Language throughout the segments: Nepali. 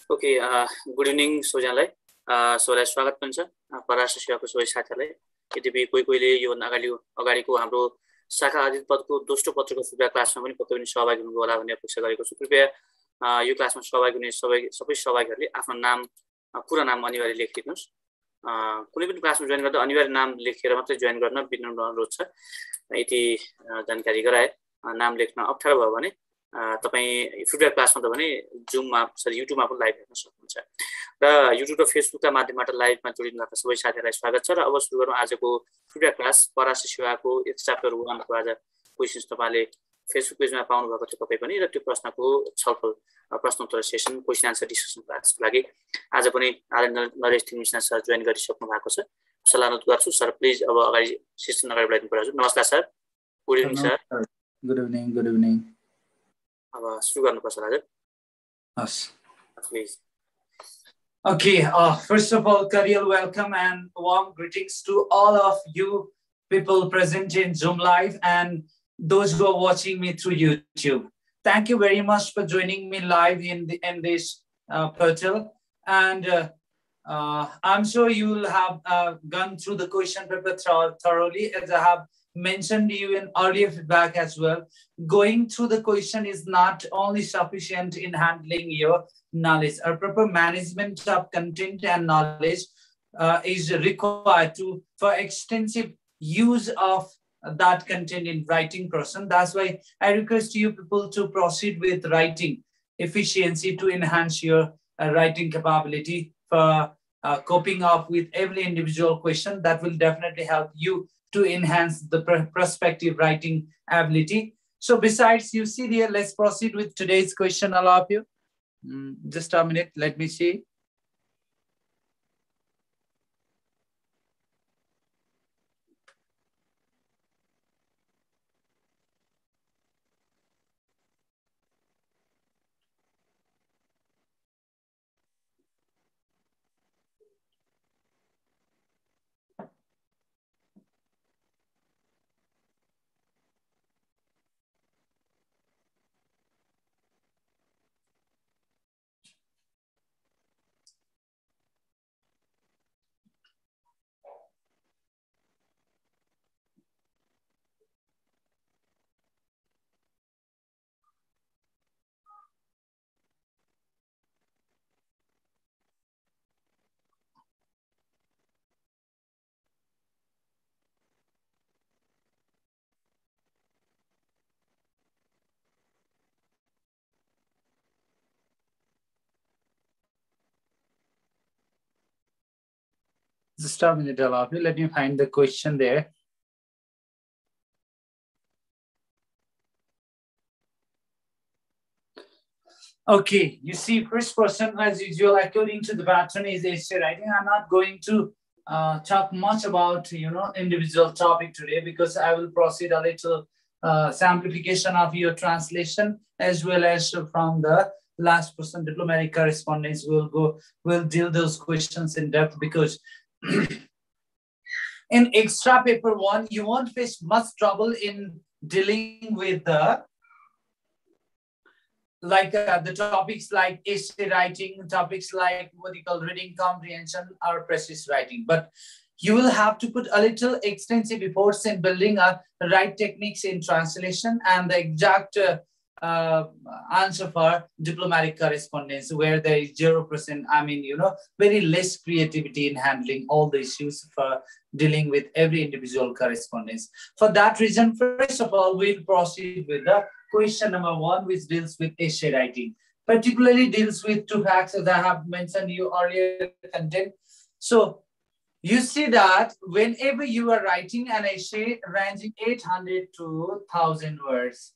ओके गुड इभिनिङ सबैजनालाई सबैलाई स्वागत पनि छ पराश्र सेवाको सबै साथीहरूलाई यद्यपि कोहीले यो अगाडिको हाम्रो शाखा आदित पदको दोस्रो पत्रको फिडब्याक क्लासमा पनि पक्कै पनि सहभागी हुनुभयो होला भन्ने अपेक्षा गरेको छु। कृपया यो क्लासमा सहभागी हुने सबै सहभागीहरूले आफ्नो नाम पुरा नाम अनिवार्य लेखिदिनुहोस्। कुनै पनि क्लासमा जोइन गर्दा अनिवार्य नाम लेखेर मात्रै जोइन गर्न विनम्र अनुरोध छ। यति जानकारी गराए नाम लेख्न अप्ठ्यारो भयो भने तपाईँ फिडब्याक क्लासमा त भने जुममा युट्युबमा पनि लाइभ हेर्न सक्नुहुन्छ र युट्युब र फेसबुकका माध्यमबाट लाइभमा जोडिनुभएका सबै साथीहरूलाई स्वागत छ। र अब सुरु गरौँ आजको फिडब्याक क्लास। पराश्र सेवाको च्याप्टर 1 को आज क्वेसन्स तपाईँले फेसबुक पेजमा पाउनुभएको थियो तपाईँ पनि, र त्यो प्रश्नको छलफल प्रश्नोत्तर सेसन क्वेसन आन्सर डिस्कसन क्लासको लागि आज पनि नरेश मिश्रा सर जोइन गरिसक्नु भएको छ। सल्लाह अनुरोध गर्छु सर, प्लिज अब अगाडि सेसन अगाडि बढाइदिनु पर्छ। नमस्कार sir. Good evening sir. Good evening. अब सुरु गर्नुपर्छ हजुर। Yes. Please. Okay, first of all, cordial welcome and warm greetings to all of you people present in Zoom Live and those who are watching me through YouTube. Thank you very much for joining me live in this portal. And I'm sure you will have gone through the question paper thoroughly, as I have mentioned you in earlier feedback as well. Going through the question is not only sufficient in handling your knowledge. A proper management of content and knowledge is required for extensive use of that content in writing person. That's why I request you people to proceed with writing efficiency to enhance your writing capability for coping up with every individual question. That will definitely help you to enhance the prospective writing ability. So besides, you see here, let's proceed with today's question, all of you. Just a minute, let me see. Just a minute, all of you. Let me find the question there. Okay, you see, first person, as usual, according to the pattern, is essay writing. I'm not going to talk much about individual topic today, because I will proceed a little simplification of your translation, as well as from the last person diplomatic correspondence. We'll deal those questions in depth, because in extra paper 1, you won't face much trouble in dealing with the topics like essay writing, topics like what you call reading comprehension or precise writing. But you will have to put a little extensive efforts in building a right techniques in translation and the exact answer for diplomatic correspondence, where there is 0%, very less creativity in handling all the issues for dealing with every individual correspondence. For that reason, first of all, we'll proceed with the question number 1, which deals with essay writing, particularly deals with 2 facts, as I have mentioned you earlier content. So you see that whenever you are writing an essay ranging 800 to 1000 words,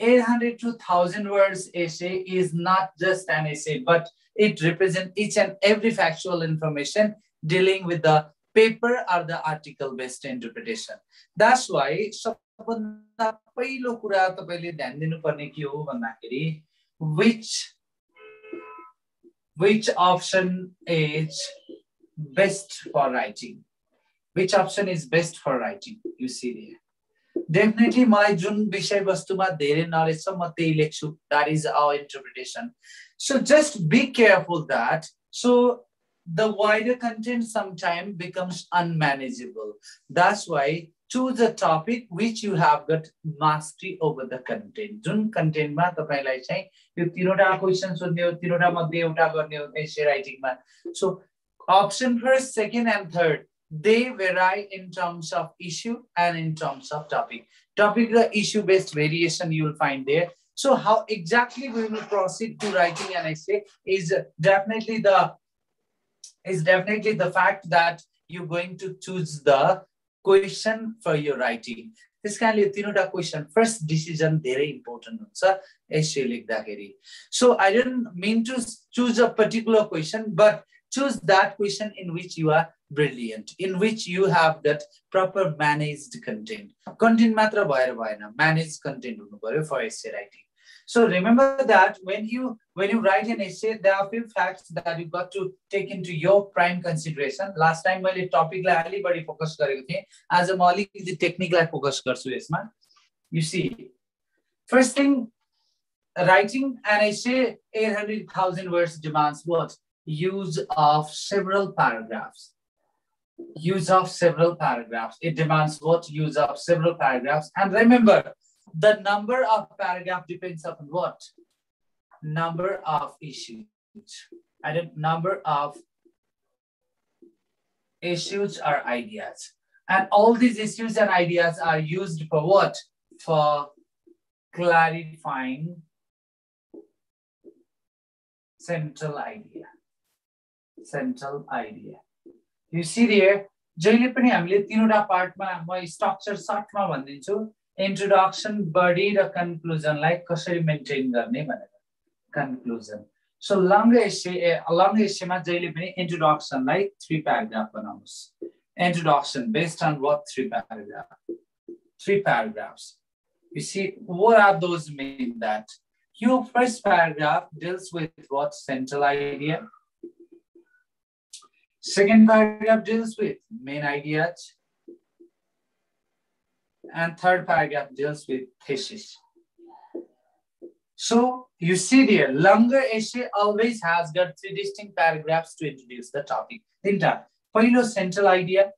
800 to 1000 words essay is not just an essay, but it represents each and every factual information dealing with the paper or the article based interpretation. That's why which option is best for writing? Which option is best for writing? You see there. Definitely मलाई जुन विषयवस्तुमा धेरै नलेज छ म त्यही लेख्छु. That is our interpretation. So just be careful that so the wider content sometimes becomes unmanageable. That's why choose a topic which you have got mastery over the content. जुन content मा तपाईलाई चाहिँ यो तीनवटा क्वेशन सोध्ने हो, तीनवटा मध्ये एउटा गर्ने हो एसे राइटिङमा. So option first, second and third, they vary in terms of issue and in terms of topic. Topic the issue based variation you will find there. So how exactly we will proceed to writing an essay is definitely the fact that you're going to choose the question for your writing. This kind of तीनवटा question first decision very important हुन्छ essay लेख्दाखेरि. So I didn't mean to choose a particular question, but choose that question in which you are brilliant, in which you have that proper managed content. Content matra bhayera bhayena, managed content hunu paryo for essay writing. So remember that when you write an essay, there are a few facts that you got to take into your prime consideration. Last time मैले topic लाई अलि बढी focus गरेको थिएँ. आज म अलिकति technique लाई focus गर्छु यसमा. You see, first thing, writing an essay 800,000 words demands what? Use of several paragraphs. Use of several paragraphs. It demands what? Use of several paragraphs. And remember, the number of paragraph depends upon what? Number of issues. And number of issues or ideas. And all these issues and ideas are used for what? For clarifying central idea. Central idea. You see there, जहिले पनि हामीले तीनवटा पार्टमा म स्ट्रक्चर सर्टमा भन्दिन्छु. Introduction, body र conclusion लाई कसरी मेन्टेन गर्ने भनेर. Conclusion. So long essay मा जहिले पनि introduction लाई 3 paragraph बनाउनुस्. Introduction based on what? 3 paragraph. 3 paragraphs. You see, what are those mean that? Your first paragraph deals with what? Central idea. Second paragraph deals with main ideas. And third paragraph deals with thesis. So you see there, longer essay always has got 3 distinct paragraphs to introduce the topic. Tinta, पहिलो central idea,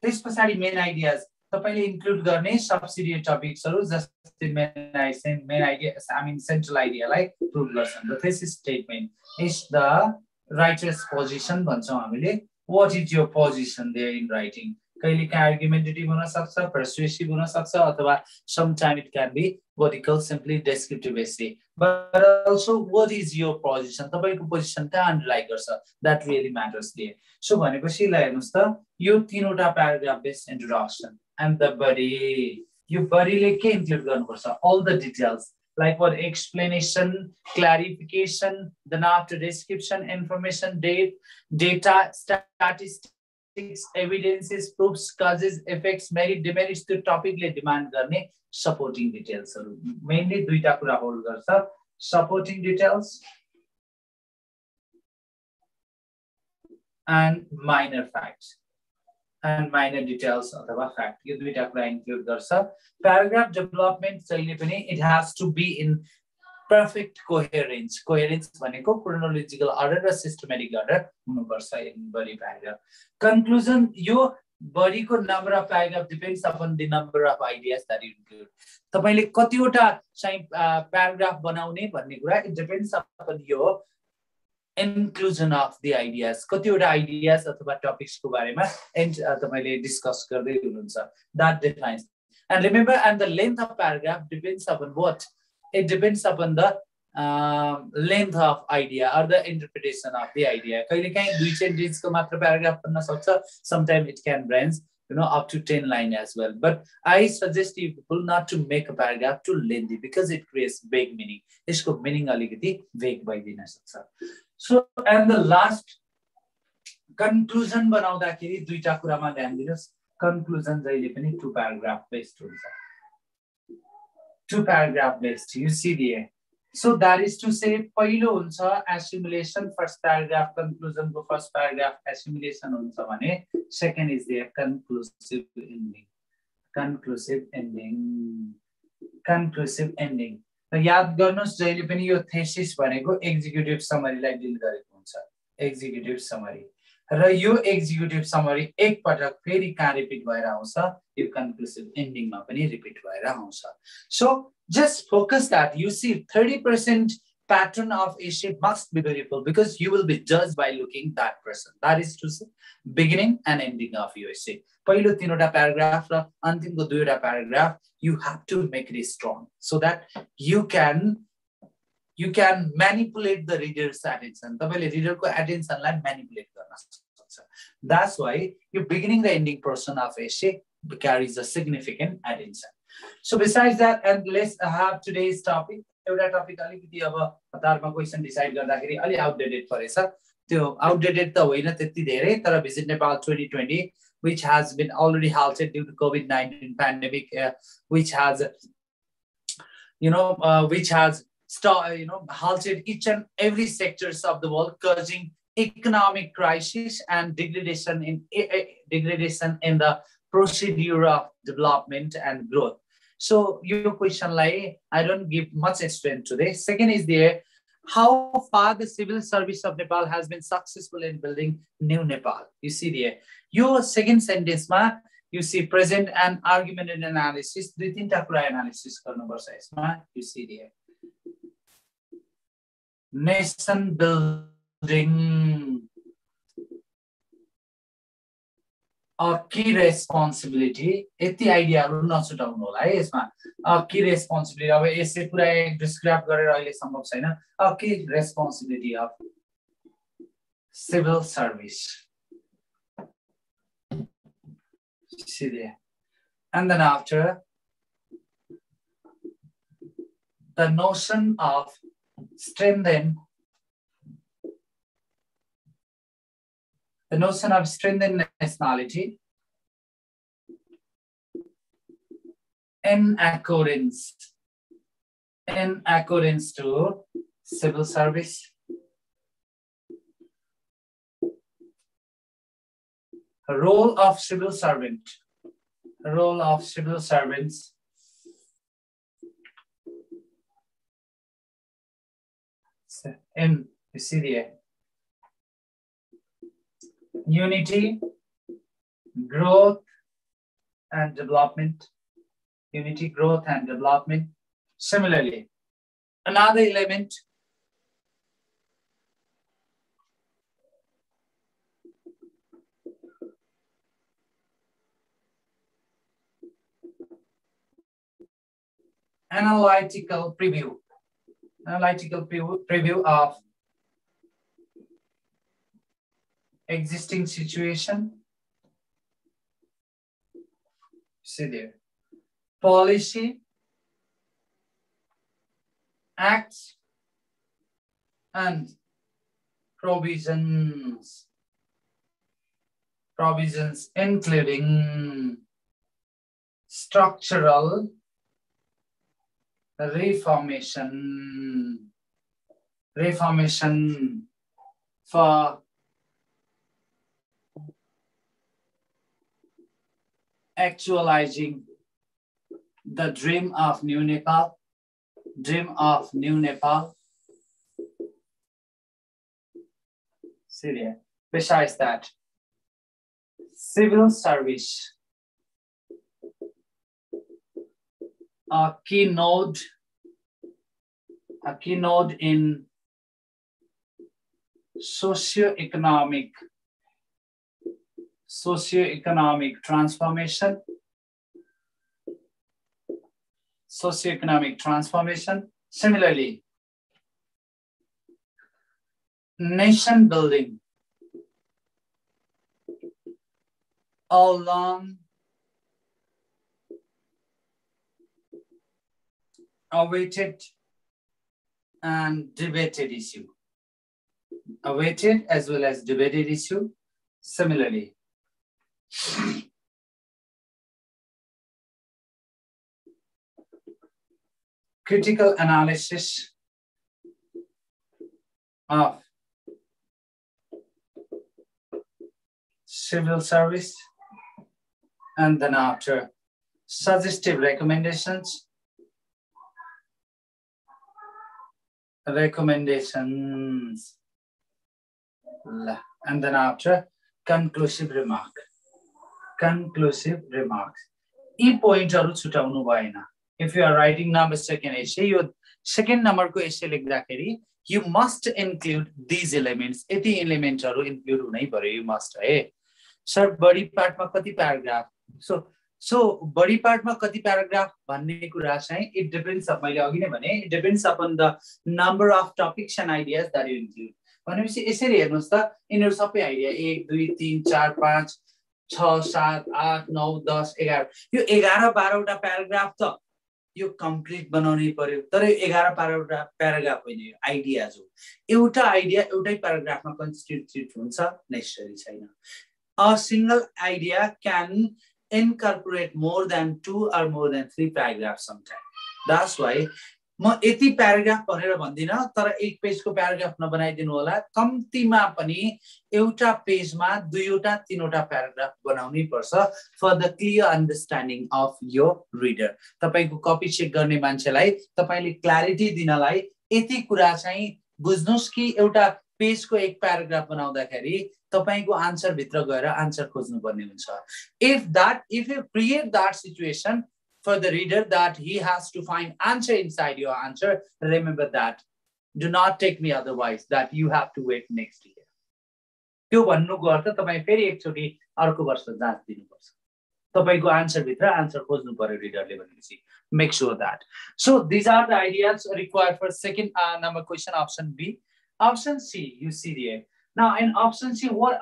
त्यस पछाडी main ideas. तपाईले include गर्ने subsidiary topicsहरु जस्तै main idea, I mean central idea like prove गर्छन्. The thesis statement is the writer's position भन्छौं हामीले. What is your position there in writing? कहिले काहीँ argumentative हुन सक्छ, persuasive हुन सक्छ, अथवा sometimes it can be what we call simply descriptive essay. But also, what is your position? तपाईको position कहाँ underlie गर्छ? That really matters there. So भनेपछि ल हेर्नुस् त, यो तीनवटा paragraph based introduction and the body. यो body ले के include गर्नुपर्छ? All the details. Like what? Explanation, clarification, then after description, information, data, statistics, evidences, proofs, causes, effects, merit, demerits to topic ले demand गर्ने supporting details. Mainly दुईटा कुरा hold गर्छ. Supporting details and minor facts. And minor details अथवा fact. यो दुईटा कुरा include गर्छ. Paragraph development जहिले पनि it has to be in perfect coherence. Coherence भनेको chronological order र systematic order हुनुपर्छ in body paragraph. Conclusion, यो body को number of paragraph depends upon the number of ideas that you include. तपाईले कतिवटा चाहिँ paragraph बनाउने भन्ने कुरा it depends upon your inclusion of the ideas. कतिवटा ideas अथवा topics को बारेमा तपाईले discuss गर्दै हुनुहुन्छ. That defines. And remember, and the length of paragraph depends upon what? It depends upon the length of idea or the interpretation of the idea. कहिले काहीँ 2 sentence को मात्र paragraph बन्न सक्छ. Sometimes it can range, up to 10 line as well. But I suggest you people not to make a paragraph too lengthy because it creates vague meaning. यसको meaning अलिकति vague भइदिन सक्छ. So, and the last conclusion बनाउँदाखेरि दुईटा कुरामा ध्यान दिनुस्. Conclusion जहिले पनि 2 paragraph based हुन्छ. 2 paragraph based. You see there. So that is to say, पहिलो हुन्छ assimilation, first paragraph, conclusion को first paragraph assimilation हुन्छ भने second is there conclusive ending. Conclusive ending. Conclusive ending. र याद गर्नुस् जहिले पनि यो thesis भनेको executive summary लाई डिल गरेको हुन्छ. Executive summary. र यो executive summary एक पटक फेरि कहाँ रिपिट भएर आउँछ यो conclusive ending मा पनि रिपिट भएर आउँछ. So just focus that you see 30% pattern of essay must be beautiful because you will be judged by looking that person. That is to say beginning and ending of your essay. पहिलो तीनवटा paragraph र अन्तिमको दुईवटा paragraph you have to make it strong so that you can manipulate the reader's attention. तपाईले reader को attention लाई manipulate गर्न सक्छ. That's why your beginning the ending portion of essay carries a significant attention. So besides that, and let's have today's topic. एउटा टपिक अलिकति अब हतारमा क्वेशन डिसाइड गर्दाखेरि अलि आउटडेटेड परेछ. त्यो आउटडेटेड त होइन त्यति धेरै तर Visit Nepal 2020 which has been already halted due to COVID-19 pandemic, which has halted each and every sectors of the world, causing economic crisis and degradation in the procedure of development and growth. So your question, like, I don't give much explain today. Second is there, how far the civil service of Nepal has been successful in building new Nepal. You see there. Your second sentence, you see present and argumented analysis. दुई तीनटा कुरा analysis गर्नुपर्छ यसमा. You see there. Nation building. A key responsibility. यति आइडियाहरु नछुटाउनु होला है यसमा. A key responsibility. अब यसै पुरै डिस्क्राइब गरेर अहिले सम्भव छैन. A key responsibility of civil service. See there. And then after, the notion of strengthen nationality in accordance to civil service. Role of civil servants. In, you see there, unity, growth, and development. Unity, growth, and development. Similarly, another element, analytical preview of existing situation. See there. Policy, acts, and provisions including structural reformation for actualizing the dream of New Nepal. See there. Besides that, civil service, a keynote in socio-economic transformation. Similarly, nation building, a long awaited and debated issue. Awaited as well as debated issue. Similarly, critical analysis of civil service, and then after suggestive recommendations, and then after conclusive remarks. E pointहरु छुटाउनु भएन. If you are writing number second essay, यो second number को essay लेख्दाखेरि you must include these elements. यति एलिमेन्टहरु इन्क्लुड हुनै पर्यो. You must है. सर बडी पार्टमा कति प्याराग्राफ? So बडी पार्टमा कति प्याराग्राफ भन्ने कुरा चाहिँ it depends up, मैले अघि नै भने, it depends upon the number of topics and ideas that you include. भनेपछि यसरी हेर्नुस् त, यिनीहरु सबै आइडिया 1 2 3 4 5 6 7 8 9 10 11, यो 11 12 वटा प्याराग्राफ त यो कम्प्लिट बनाउनै पर्यो. तर यो 11 प्याराग्राफ होइन, यो आइडियाज हो. एउटा आइडिया एउटै प्याराग्राफमा कन्स्टिट्युट हुन्छ नेसेसरी छैन. A single idea can incorporate more than 2 or more than 3 paragraphs sometimes. That's why म यति प्याराग्राफ भनेर भन्दिन, तर एक पेजको प्याराग्राफ नबनाइदिनु होला. कम्तीमा पनि एउटा पेजमा 2 वटा 3 वटा प्याराग्राफ बनाउनै पर्छ for the clear understanding of your reader. तपाईको कपी चेक गर्ने मान्छेलाई तपाईले क्ल्यारिटी दिनलाई यति कुरा चाहिँ बुझ्नुस् कि एउटा पेजको एक प्याराग्राफ बनाउँदाखेरि तपाईको आन्सर भित्र गएर आन्सर खोज्नु पर्ने हुन्छ. If you create that situation for the reader that he has to find answer inside your answer, remember that. Do not take me otherwise, that you have to wait next year. त्यो भन्नुको अर्थ तपाई फेरि एकचोटी अर्को वर्ष जाँच दिनुपर्छ. तपाईको आन्सर भित्र आन्सर खोज्नु पर्यो रिडरले भनेपछि. Make sure that. So these are the ideas required for second number question, option B. Option C, you see there. Now in option C, what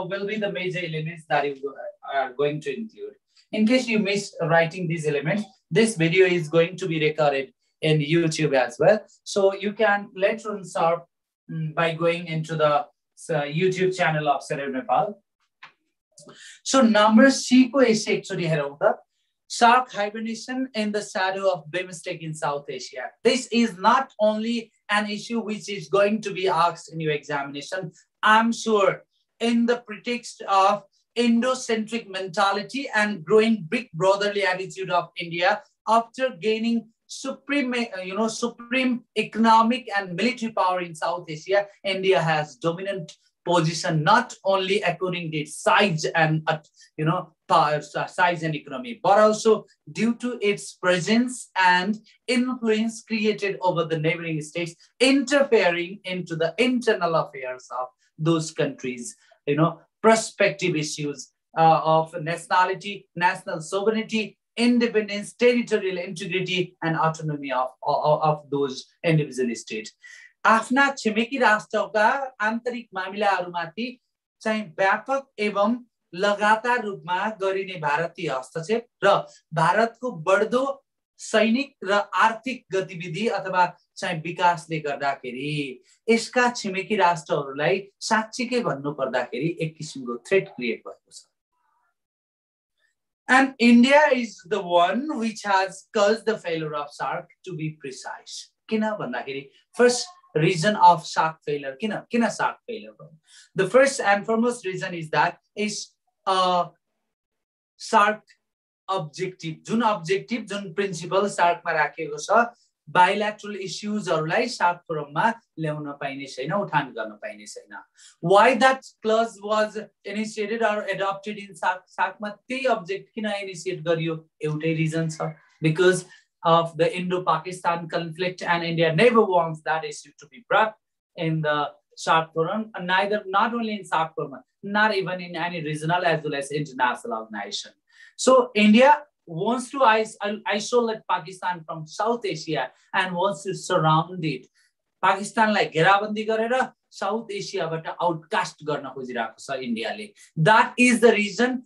will be the major elements that you are going to include? In case you missed writing these elements, this video is going to be recorded in YouTube as well. So you can later on start by going into the YouTube channel of Celeb Nepal. So number C ko essay actually हेरौँ त. Shark hibernation in the shadow of BIMSTEC in South Asia. This is not only an issue which is going to be asked in your examination. I'm sure in the pretext of Indo-centric mentality and growing big brotherly attitude of India after gaining supreme economic and military power in South Asia, India has dominant position not only according to its size and power, size and economy, but also due to its presence and influence created over the neighboring states, interfering into the internal affairs of those countries. Prospective issues of nationality, national sovereignty, independence, territorial integrity, and autonomy of those individual states. आफ्ना छिमेकी राष्ट्रका आन्तरिक मामिलाहरूमाथि चाहिँ व्यापक एवं लगातार रूपमा गरिने भारतीय हस्तक्षेप र भारतको बढ्दो सैनिक र आर्थिक गतिविधि अथवा चाहिँ विकासले गर्दाखेरि यसका छिमेकी राष्ट्रहरूलाई साच्चीकै भन्नु पर्दाखेरि एक किसिमको थ्रेट क्रिएट भएको छ. And India is the one which has caused the failure of SAARC, to be precise. किन भन्दाखेरि first reason of SAARC failure, किन SAARC failure? The first and foremost reason is that is SAARC objective, जुन principle SAARC मा राखेको छ, bilateral issues हरूलाई SAARC फोरममा ल्याउन पाइने छैन, उठान गर्न पाइने छैन. Why that clause was initiated or adopted in SAARC मा त्यही object किन initiate गरियो? एउटै reason छ, because of the Indo-Pakistan conflict, and India never wants that issue to be brought in the SAARC forum, and not only in SAARC forum, not even in any regional as well as international organization. So India wants to isolate Pakistan from South Asia and wants to surround it. Pakistan like घेराबन्दी गरेर South Asia बाट outcast गर्न खोजिरहेको छ इन्डियाले. That is the reason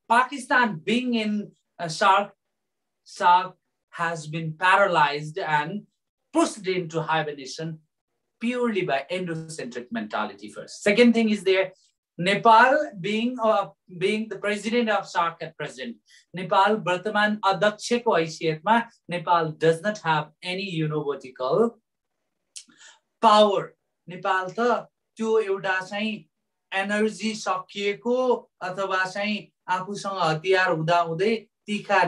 Pakistan being in SAARC has been paralyzed and pushed into hibernation purely by Indo-centric mentality first. Second thing is there, Nepal being the president of SAARC at present, Nepal वर्तमान अध्यक्षको हैसियतमा Nepal does not have any univertical power. Nepal त त्यो एउटा चाहिँ एनर्जी सकिएको अथवा चाहिँ आफूसँग हतियार हुँदा हुँदै तिखा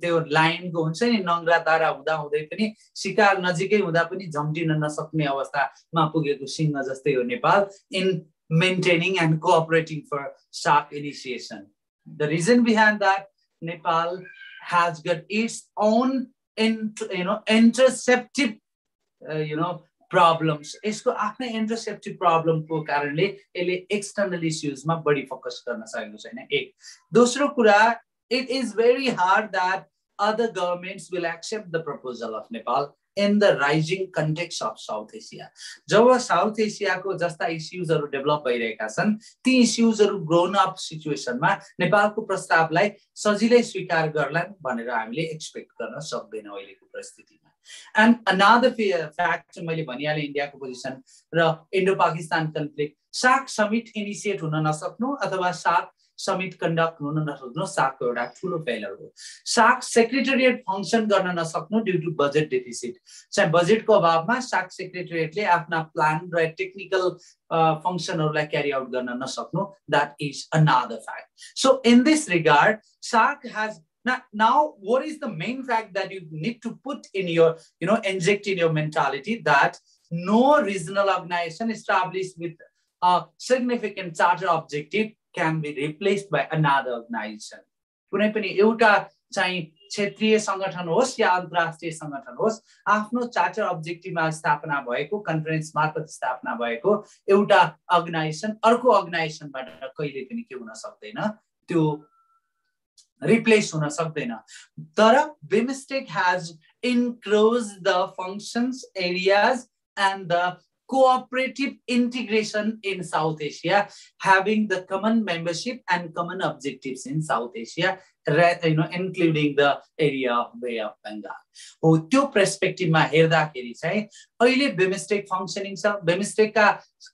त्यो लाइनको हुन्छ नि नङ्ग्रा तारा हुँदा हुँदै पनि शिकार नजिकै हुँदा पनि झम्टिन नसक्ने अवस्थामा पुगेको सिंह जस्तै हो Nepal in maintaining and cooperating for shark initiation. The reason behind that, Nepal has got its own interceptive problems. यसको आफ्नै interceptive problem को कारणले यसले external issues मा बढी फोकस गर्न सकेको छैन एक दोस्रो कुरा it is very hard that other governments will accept the proposal of Nepal in the rising context of South Asia. Job South Asia को जस्ता issues हरु develop भइरहेका छन् ती issues हरु grown up situation मा नेपालको प्रस्तावलाई सजिलै स्वीकार गर्लान् भनेर हामीले एक्सपेक्ट गर्न सक्दैनौं अहिलेको परिस्थितिमा. And another fact मैले भनिहाले इन्डियाको पोजिसन र Indo Pakistan conflict SAARC summit initiate हुन नसक्नु अथवा सार्क समिट कन्डक्ट हुन नसक्नु सार्कको एउटा ठूलो फेलर हो. सार्क सेक्रेटेरिएट फंक्सन गर्न नसक्नु ड्यू टु बजेट डेफिसिट. चाहिँ बजेटको अभावमा सार्क सेक्रेटेरिएटले आफ्ना प्लान र टेक्निकल फंक्सनहरुलाई क्यारी आउट गर्न नसक्नु that is another fact. So in this regard SAARC has now what is the main fact that you need to put in your inject in your mentality that no regional organization established with a significant charter objective can be replaced by another organization. कुनै पनि एउटा चाहिँ क्षेत्रीय संगठन होस् या अन्तर्राष्ट्रिय संगठन होस् आफ्नो चार्टर अब्जेक्टिभमा स्थापना भएको कन्फरेन्स मार्फत स्थापना भएको एउटा अर्गनाइजेसन अर्को अर्गनाइजेसनबाट कहिले पनि के हुन सक्दैन त्यो replace हुन सक्दैन. तर BIMSTEC has increased the functions areas and the cooperative integration in South Asia, having the common membership and common objectives in South Asia, including the area of Bay of Bengal. हो त्यो पर्सपेक्टिभमा हेर्दाखेरि चाहिँ अहिले BIMSTEC फंक्सनिङ छ. BIMSTEC का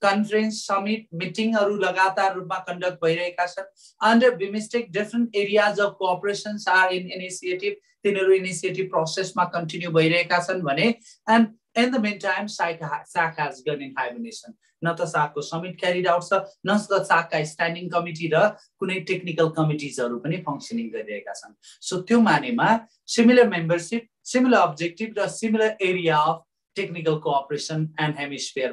कन्फरेन्स समिट मिटिङहरु लगातार रूपमा कन्डक्ट भइरहेका छन्. Under BIMSTEC different areas of cooperations are in initiative. तिनीहरु इनिशिएटिभ प्रोसेसमा कन्टिन्यू भइरहेका छन् भने and in the meantime SAARC has gone in hibernation. न त SAARC को समिट क्यारिड आउट छ न त SAARC का स्ट्यान्डिङ कमिटी र कुनै टेक्निकल कमिटीजहरु पनि फंक्सनिङ गरिरहेका छन्. सो त्यो मानेमा सिमिलर मेम्बरशिप सिमिलर अब्जेक्टिभ र similar area of technical cooperation and hemisphere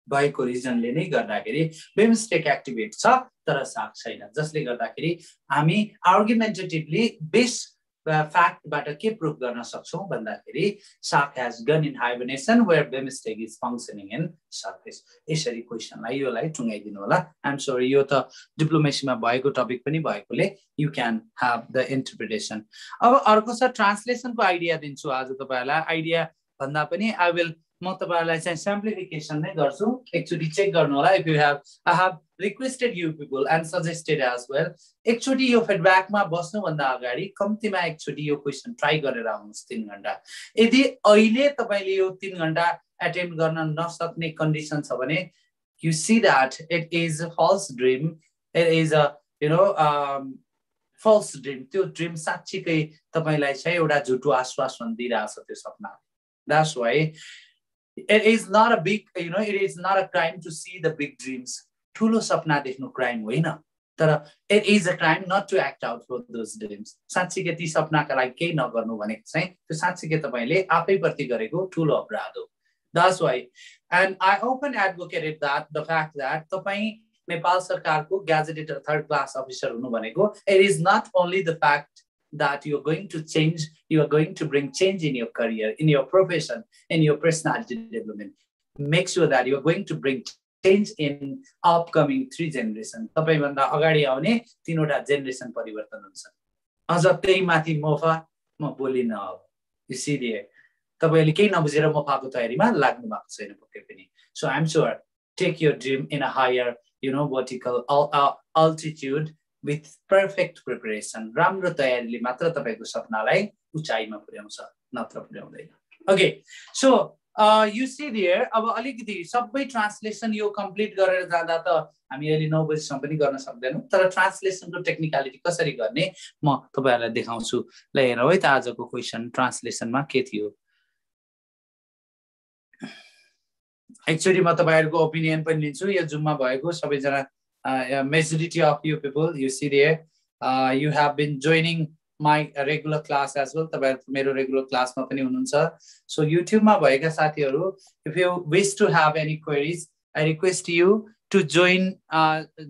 भएको रिजनले नै गर्दाखेरि BIMSTEC एक्टिभेट छ तर SAARC छैन. जसले गर्दाखेरि हामी आर्गुमेन्टेटिभली बेस फ्याक्टबाट के प्रुभ गर्न सक्छौं भन्दाखेरि SAARC has gone in hibernation where BIMSTEC is functioning in surface. यसरी क्वेशनलाई योलाई टुङ्गाइदिनु होला. आइ एम सरी यो त डिप्लोमेसीमा भएको टपिक पनि भएकोले you can have the interpretation. अब अर्को छ ट्रान्सलेसनको आइडिया दिन्छु आज तपाईहरुलाई. आइडिया भन्दा पनि आई विल म तपाईहरुलाई चाहिँ सिम्प्लिफिकेसन नै गर्छु. एकचोटी चेक गर्नु होला. If you have I have requested you people and suggested as well. एकचोटी यो फिडब्याकमा बस्नु भन्दा अगाडि कम्तिमा एकचोटी यो क्वेशन ट्राई गरेर आउनुस् 3 घण्टा. यदि अहिले तपाईले यो 3 घण्टा अटेम्प्ट गर्न नसक्ने कन्डिसन छ भने you see that it is a false dream. It is a false dream. त्यो ड्रीम साच्चीकै तपाईलाई चाहिँ एउटा झुटो आश्वासन दिइराछ त्यो सपना. That's why it is not a big it is not a crime to see the big dreams. ठुलो सपना देख्नु क्राइम होइन तर it is a crime not to act out for those dreams. साच्चीकै ती सपनाका लागि केही नगर्नु भनेको चाहिँ त्यो साच्चीकै तपाईले आफैप्रति गरेको ठुलो अपराध हो. That's why and I often advocated that the fact that तपाई नेपाल सरकारको gazetted third class officer हुनु भनेको it is not only the fact that you are going to change, you are going to bring change in your career, in your profession, in your personality development. Make sure that you are going to bring change in upcoming 3 generation. तपाई भन्दा अगाडि आउने 3 वटा जेनेरेसन परिवर्तन हुन्छ. अझ त्यही माथि मोफा म बोलिन अब. You see there. तपाईले केही नबुझेर मोफाको तयारीमा लाग्नु भएको छैन पक्कै पनि. So I'm sure take your dream in a higher vertical altitude with perfect preparation. राम्रो तयारीले मात्र तपाईको सपनालाई उचाइमा पुर्याउँछ नत्र पुर्याउँदैन. Okay. So you see there अब अलिकति सबै ट्रान्सलेसन यो कम्प्लिट गरेर जाँदा त हामी अहिले 9 बजेसम्म पनि गर्न सक्दैनौं. तर ट्रान्सलेसनको टेक्निकलिटी कसरी गर्ने म तपाईहरुलाई देखाउँछु. ल हेरौँ है त आजको क्वेशन ट्रान्सलेसनमा के थियो. एक्चुअली म तपाईहरुको ओपिनियन पनि लिन्छु. यो जुममा भएको सबैजना majority of you people you see there you have been joining my regular class as well. तपाईहरु मेरो regular class मा पनि हुनुहुन्छ. So YouTube मा भएका साथीहरु, if you wish to have any queries, I request you to join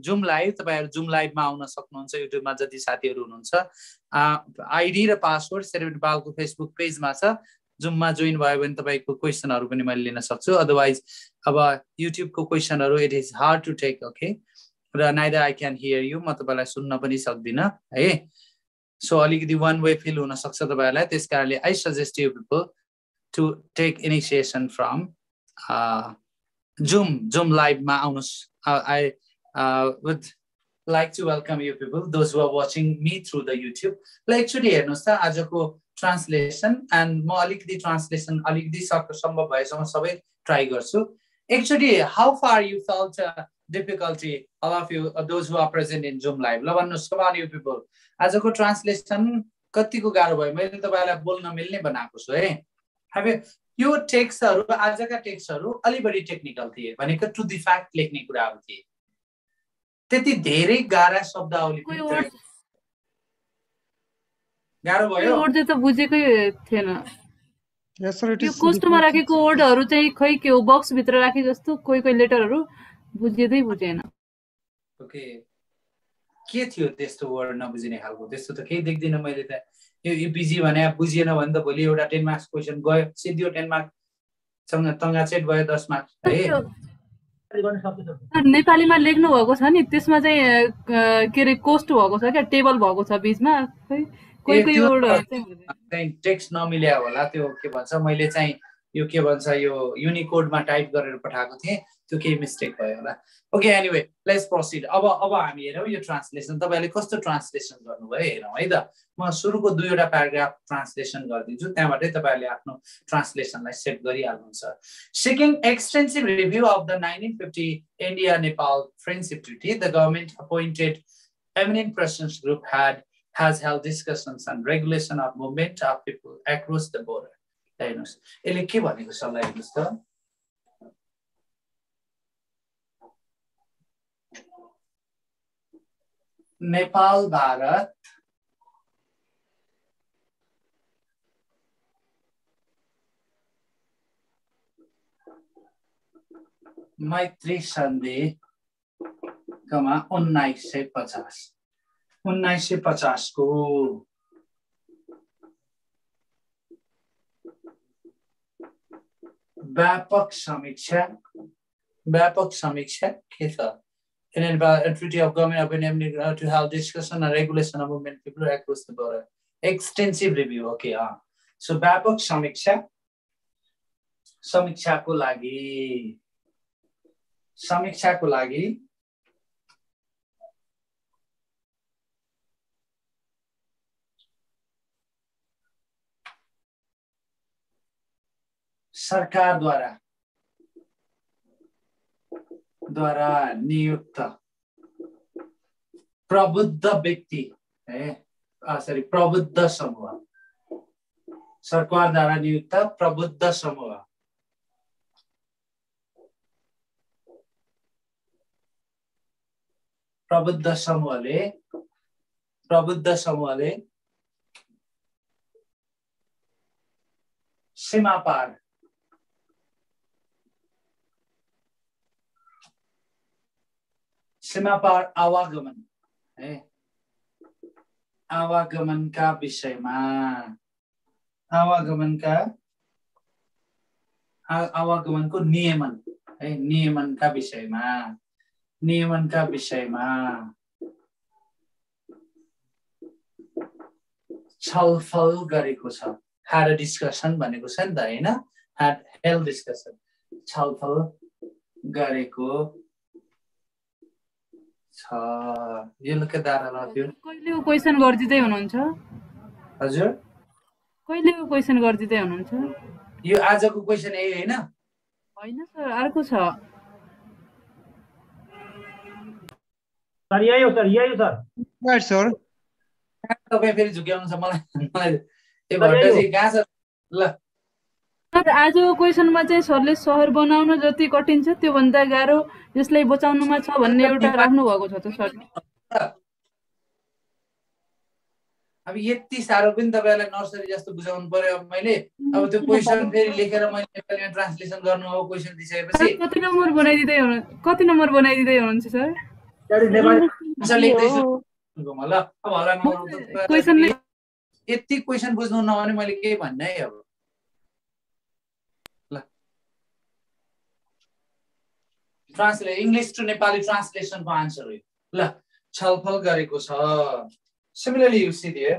Zoom live. तपाईहरु Zoom live मा आउन सक्नुहुन्छ. YouTube मा जति साथीहरु हुनुहुन्छ, ID र पासवर्ड सेरेब्रेट नेपालको Facebook पेज मा छ. Zoom मा जोइन भयो भने तपाईको क्वेशनहरु पनि मैले लिन सक्छु. अदरवाइज अब YouTube को क्वेशनहरु it is hard to take, okay? र neither I can hear you, म तपाईलाई सुन्न पनि सक्दिन है. So अलिकति one way feel हुन सक्छ तपाईहरुलाई. त्यसकारणले I suggest you people to take initiation from Zoom live मा आउनुस्. I would like to welcome you people, those who are watching me through the YouTube. Like actually हेर्नुस् त आजको translation and म अलिकति translation अलिकति सम्भव भएसम्म सबै try गर्छु. Actually, how far you felt difficulty, all of you, those who are present in Zoom live? ल भन्नुस्, come on you people. आजको translation कतिको गाह्रो भयो? मैले तपाईलाई बोल्न मिल्ने बनाएको छु है. Have you यो टेक्स्टहरु आजका टेक्स्टहरु अलि बढी टेक्निकल थिए, भनेको टु द फ्याक्ट लेख्ने कुराहरु थिए. त्यति धेरै गाह्रा शब्दावली गाह्रो भयो. वर्ड त बुझेकै थिएन. यस सर, यो कोष्टमा राखेको वर्डहरु चाहिँ खै के हो, बक्स भित्र राखे जस्तो कोही कोही लेटरहरु बुझेदै बुझेन. ओके, के थियो त्यस्तो वर्ड नबुझिने खालको? त्यस्तो त केही देख्दिन मैले त. यो ईपीजी भने बुझिएन भने त भोलि एउटा 10 मार्क्स क्वेशन गयो, सिधै 10 मार्क्स सँग तंगा सेट भयो 10 मार्क्स है. नेपालीमा लेख्नु भएको छ नि, त्यसमा चाहिँ के रे कोस्ट भएको छ क्या, टेबल भएको छ बीचमा. कोही कोही वर्डहरु चाहिँ टेक्स्ट नमिल्या होला. त्यो के भन्छ, मैले चाहिँ यो के भन्छ यो युनिकोडमा टाइप गरेर पठाएको थिएँ, त्यो केही मिस्टेक भयो होला. Okay, anyway let's processed. अब हामी हेरौँ यो ट्रान्सलेसन. तपाईहरुले कस्तो ट्रान्सलेसन गर्नुभयो हेरौँ है त. म सुरुको दुईवटा प्याराग्राफ ट्रान्सलेसन गर्दिन्छु, त्यहाँबाटै तपाईहरुले आफ्नो ट्रान्सलेसनलाई set गरिहाल्नुहुन्छ. Seeking extensive review of the 1950 India-Nepal Friendship Treaty, the government appointed eminent persons group has held discussions on regulation of movement of people across the border. हेर्नुस्, यसले के भनेको सल्लाह हेर्नुस् त. नेपाल भारत मैत्री सन्धि 1950 को व्यापक समीक्षा के छ? A treaty of government of India to have discussion on regulation of movement people across the border. Extensive review. Okay, so व्यापक समीक्षाको लागि सरकार द्वारा नियुक्त प्रबुद्ध व्यक्ति प्रबुद्ध समूह, सरकार द्वारा नियुक्त प्रबुद्ध समूहले सीमा पार आवागमनका विषयमा आवागमनको नियमनका विषयमा छलफल गरेको छ. had a discussion भनेको छ नि त हैन, had held discussion, छलफल गरेको छ. यो लके दारा लाग्यो. कहिलेको क्वेशन गर्दिदै हुनुहुन्छ? हजुर, कहिलेको क्वेशन गर्दिदै हुनुहुन्छ? यो आजको क्वेशन यही हैन? हैन सर, अर्को छ. सर यही हो सर. Right sir. तपाई फेरि झुक्याउनुहुन्छ मलाई ए भट्ट चाहिँ कहाँ छ? ल सर, आजको क्वेशनमा चाहिँ सरले शहर बनाउन जति कठिन छ त्यो भन्दा गाह्रो यसलाई बचाउनुमा छ भन्ने एउटा राख्नु भएको छ त सर. अब यति साह्रो पनि तपाईहरुलाई नर्सरी जस्तो बुझाउनु पर्यो अब मैले अब त्यो क्वेशन फेरि लेखेर मैले नेपालीमा ट्रान्सलेसन गर्नु हो क्वेशन दिइसकेपछि कति नम्बर बनाइदिदै हुनुहुन्छ सर नेपाली भाषा लेख्दैछु ल अब हल्ला नगर्नु क्वेशन यति क्वेशन बुझ्नु नआउने मैले के भन्ने है अब ल ट्रान्सलेट इंग्लिश टु नेपाली ट्रान्सलेसनको आन्सर हो ल छलफल गरेको छ similarly you see their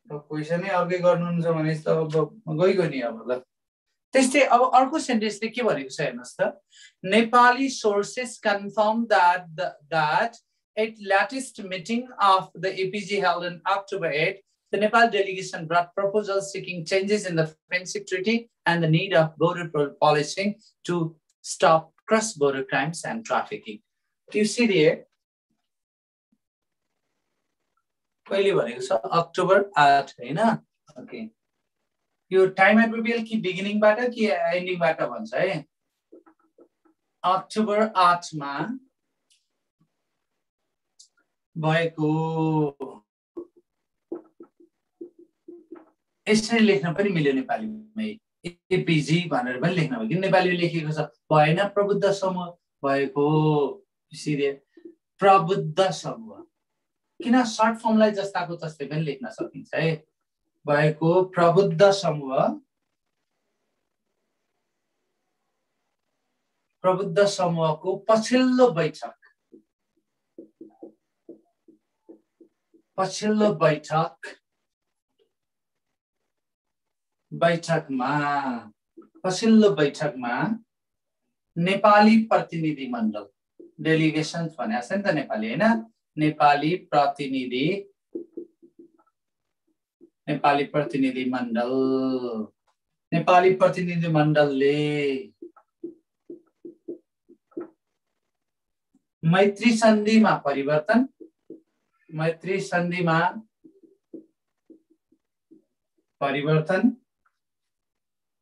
question नै अर्कै गर्नुहुन्छ भने त अब गइगयो नि अब ल त्यस्तै अब अर्को सेन्टेन्सले के भनेको छ हेर्नुस् त Nepali sources confirm that at latest meeting of the APG held on October 8 the Nepal delegation brought proposals seeking changes in the friendship treaty and the need of border policing to stop cross-border crimes and trafficking. Do you see there? कहिले भनेको छ अक्टोबर 8 हैन ओके यो टाइम एट्रिब्युट कि बिगिनिङ बाट कि एन्डिङ बाट भन्छ है अक्टोबर 8 मा भएको यसरी लेख्न पनि मिल्यो नेपालीमै एपीजी भनेर पनि लेख्न भयो किन नेपालीमा लेखिएको छ भएन प्रबुद्ध समूह भएको सिरिय प्रबुद्ध समूह किन सर्ट फर्मलाई जस्ताको तस्तै पनि लेख्न सकिन्छ है भएको प्रबुद्ध समूहको पछिल्लो बैठकमा नेपाली प्रतिनिधि मण्डल डेलिगेशन भनेको छ नि त नेपाली हैन नेपाली प्रतिनिधि मण्डलले मैत्री सन्धिमा परिवर्तन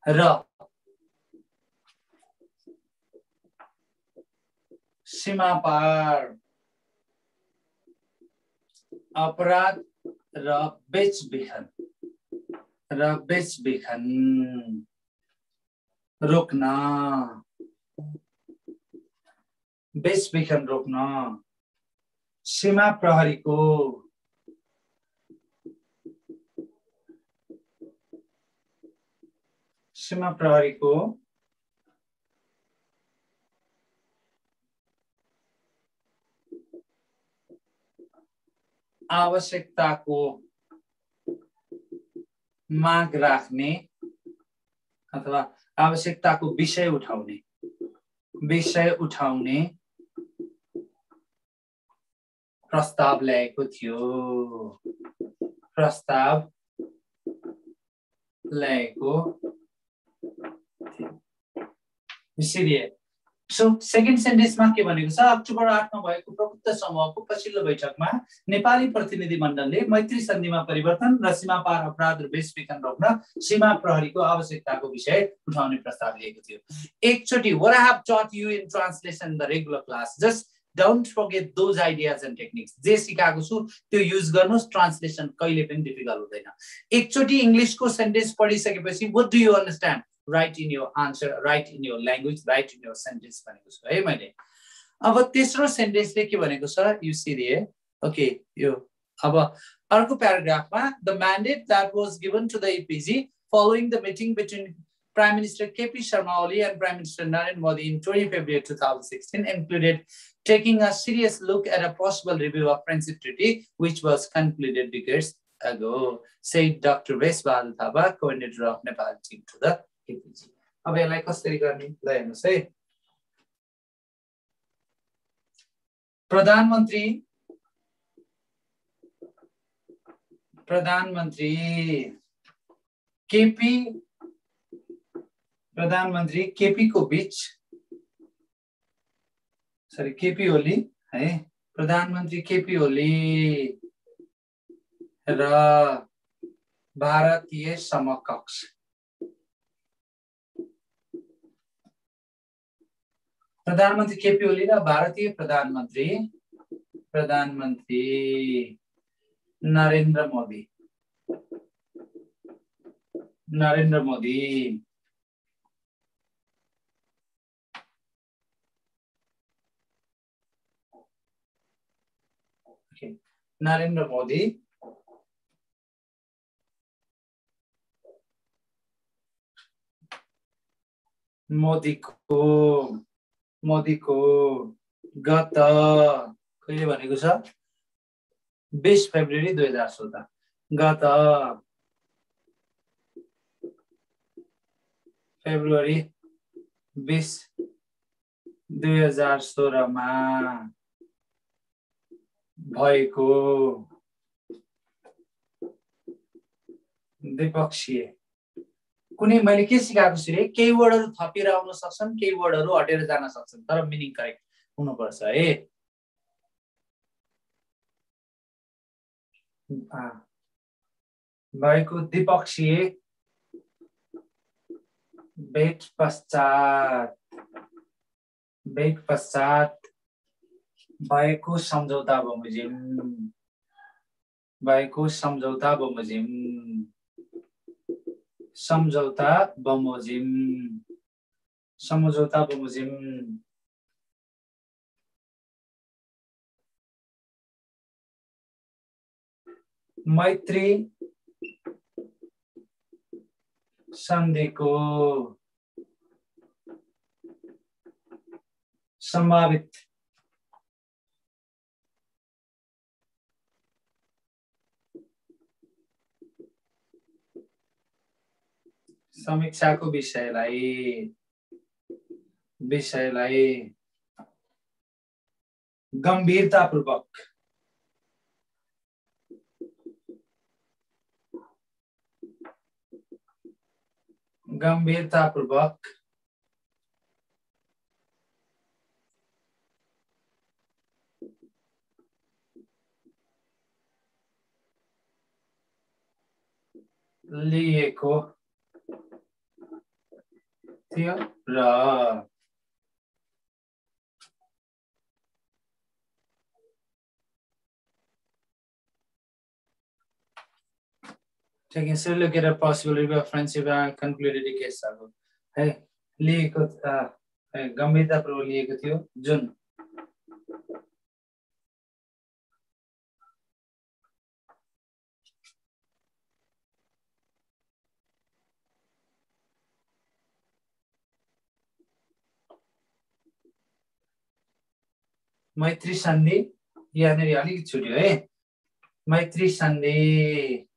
र सीमापार अपराध र बेचबिखन रोक्न सीमा प्रहरीको आवश्यकताको माग राख्ने अथवा आवश्यकताको विषय उठाउने प्रस्ताव ल्याएको थियो सो सेकेन्ड सेन्टेन्समा के भनेको छ अक्टोबर 8 मा भएको प्रबुद्ध समूहको पछिल्लो बैठकमा नेपाली प्रतिनिधि मण्डलले मैत्री सन्धिमा परिवर्तन र सीमापार अपराध र बेचबिखन रोक्न सीमा प्रहरीको आवश्यकताको विषय उठाउने प्रस्ताव लिएको थियो एकचोटी what I have taught you in translation in the regular class just don't forget those ideas and techniques जे सिकाएको छु त्यो युज गर्नुस् ट्रान्सलेसन कहिले पनि डिफिकल्ट हुँदैन एकचोटी इंग्लिशको सेन्टेन्स पढिसकेपछि what do you understand write in your answer write in your language write in your sentence भनेको छु है मैले अब तेस्रो सेन्टेन्सले के भनेको छ you see there okay यो अब अर्को प्याराग्राफमा the mandate that was given to the APG following the meeting between Prime Minister KP Sharma Oli and Prime Minister Narendra Modi in 20 February 2016 included taking a serious look at a possible review of Friendship Treaty, which was concluded decades ago, said Dr. Vesbal Thaba, coordinator of Nepal team to the APG. अब यसलाई कसरी गर्ने ल हेर्नुस् है प्रधानमन्त्री केपी को बीच सरी केपी ओली है प्रधानमन्त्री केपी ओली र भारतीय समकक्ष प्रधानमन्त्री केपी ओली र भारतीय प्रधानमन्त्री नरेन्द्र मोदी नरेन्द्र मोदी नरेन्द्र मोदी मोदीको गत कहिले भनेको छ 20 फेब्रुअरी 2016 गत फेब्रुअरी 20 2016 मा भएको द्विपक्षीय कुनै मैले के सिकाएको छु रे केही वर्डहरु थपेर आउन सक्छन् केही वर्डहरु हटेर जान सक्छन् तर मिनिङ करेक्ट हुनुपर्छ है भएको द्विपक्षीय भेट पश्चात भएको सम्झौता बमोजिम मैत्री सन्धिको सम्भावित समीक्षाको विषयलाई गम्भीरतापूर्वक लिएको थियो र taking seriously look at a possibility of friendship and concluded a case है लिएको गम्भीरतापूर्वक लिएको थियो जुन मैत्री सन्धि यहाँनिर अलिकति छुट्यो है मैत्री सन्धि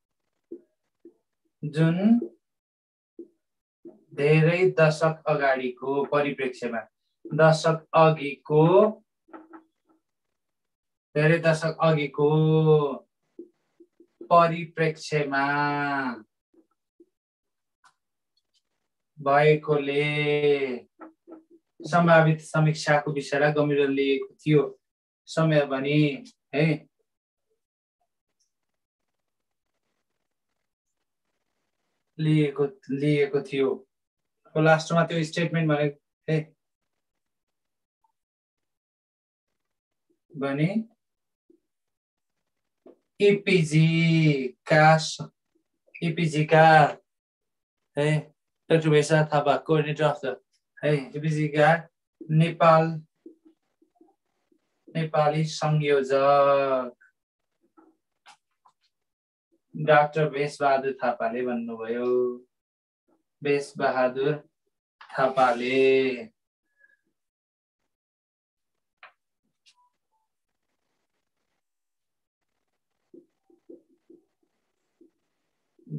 जुन धेरै दशक अगाडिको परिप्रेक्ष्यमा भएकोले सम्भावित समीक्षाको विषयलाई गम्भीर लिएको थियो समय पनि है लिएको थियो लास्टमा त्यो स्टेटमेन्ट भने इपीजी का है doctor Bhesha Thapa coordinator of the है इपीजी का नेपाली संयोजक डाक्टर भेषबहादुर थापाले भन्नुभयो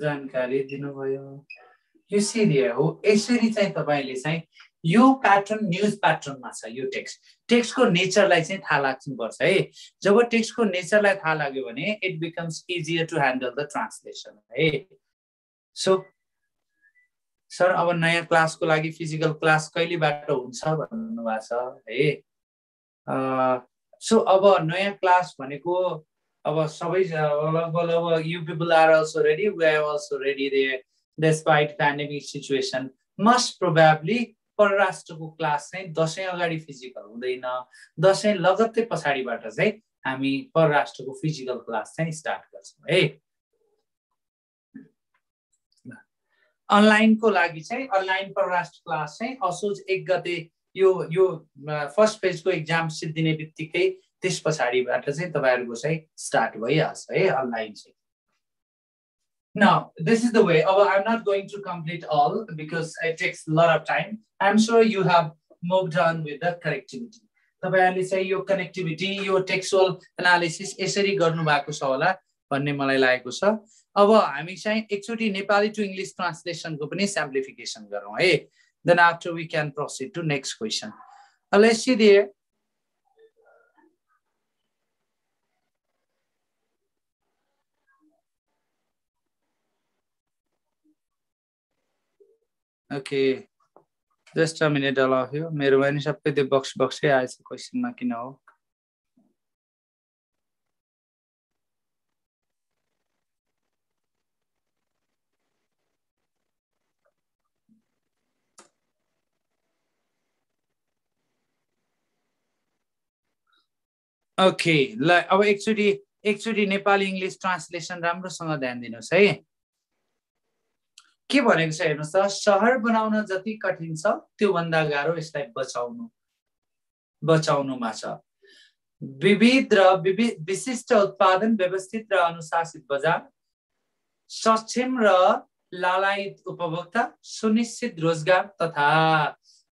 जानकारी दिनुभयो यो सिरिया हो यसरी चाहिँ तपाईले चाहिँ यो प्याटर्न न्यूज प्याटर्नमा छ यो टेक्स्टको नेचरलाई चाहिँ थाहा लाग्नुपर्छ है जब टेक्स्टको नेचरलाई थाहा लाग्यो भने it becomes easier to handle the translation है सो सर अब नयाँ क्लासको लागि फिजिकल क्लास कहिलेबाट हुन्छ भन्नु भएको छ है सो अब नयाँ क्लास भनेको अब सबै लगभग you people are also ready we are also ready there despite pandemic situation must probably परराष्ट्रको क्लास चाहिँ दशैं अगाडि फिजिकल हुँदैन दशैं लगत्तै पछाडिबाट चाहिँ हामी परराष्ट्रको फिजिकल क्लास चाहिँ स्टार्ट गर्छौँ है। अनलाइनको लागि चाहिँ अनलाइन परराष्ट्र क्लास चाहिँ असोज 1 गते यो फर्स्ट पेजको एक्जाम सिद्धिने बित्तिकै त्यस पछाडिबाट चाहिँ तपाईहरुको चाहिँ स्टार्ट भइहाल्छ है अनलाइन चाहिँ। Now, this is the way. I'm not going to complete all because it takes a lot of time. I'm sure you have moved on with the connectivity. तपाईहरुले चाहिँ यो कनेक्टिभिटी यो टेक्सुअल एनालिसिस यसरी गर्नु भएको छ होला भन्ने मलाई लागेको छ। अब हामी चाहिँ एकचोटी नेपाली टु इंग्लिश ट्रान्सलेसनको पनि सिम्प्लिफिकेसन गरौँ है। Then after we can proceed to next question. Let's see there. Okay, just a minute, allow you. मेरो पनि सबै त्यो बक्सै आएछ क्वेशनमा किन हो। ओके ल अब एकचोटी नेपाली इंग्लिश ट्रान्सलेसन राम्रोसँग ध्यान दिनुस् है। के भनेको छ हेर्नुस् त, शहर बनाउन जति कठिन छ त्यो भन्दा गाह्रो यसलाई बचाउनुमा छ। विविध र विशिष्ट उत्पादन, व्यवस्थित र अनुशासित बजार, सक्षम र लालायित उपभोक्ता, सुनिश्चित रोजगार तथा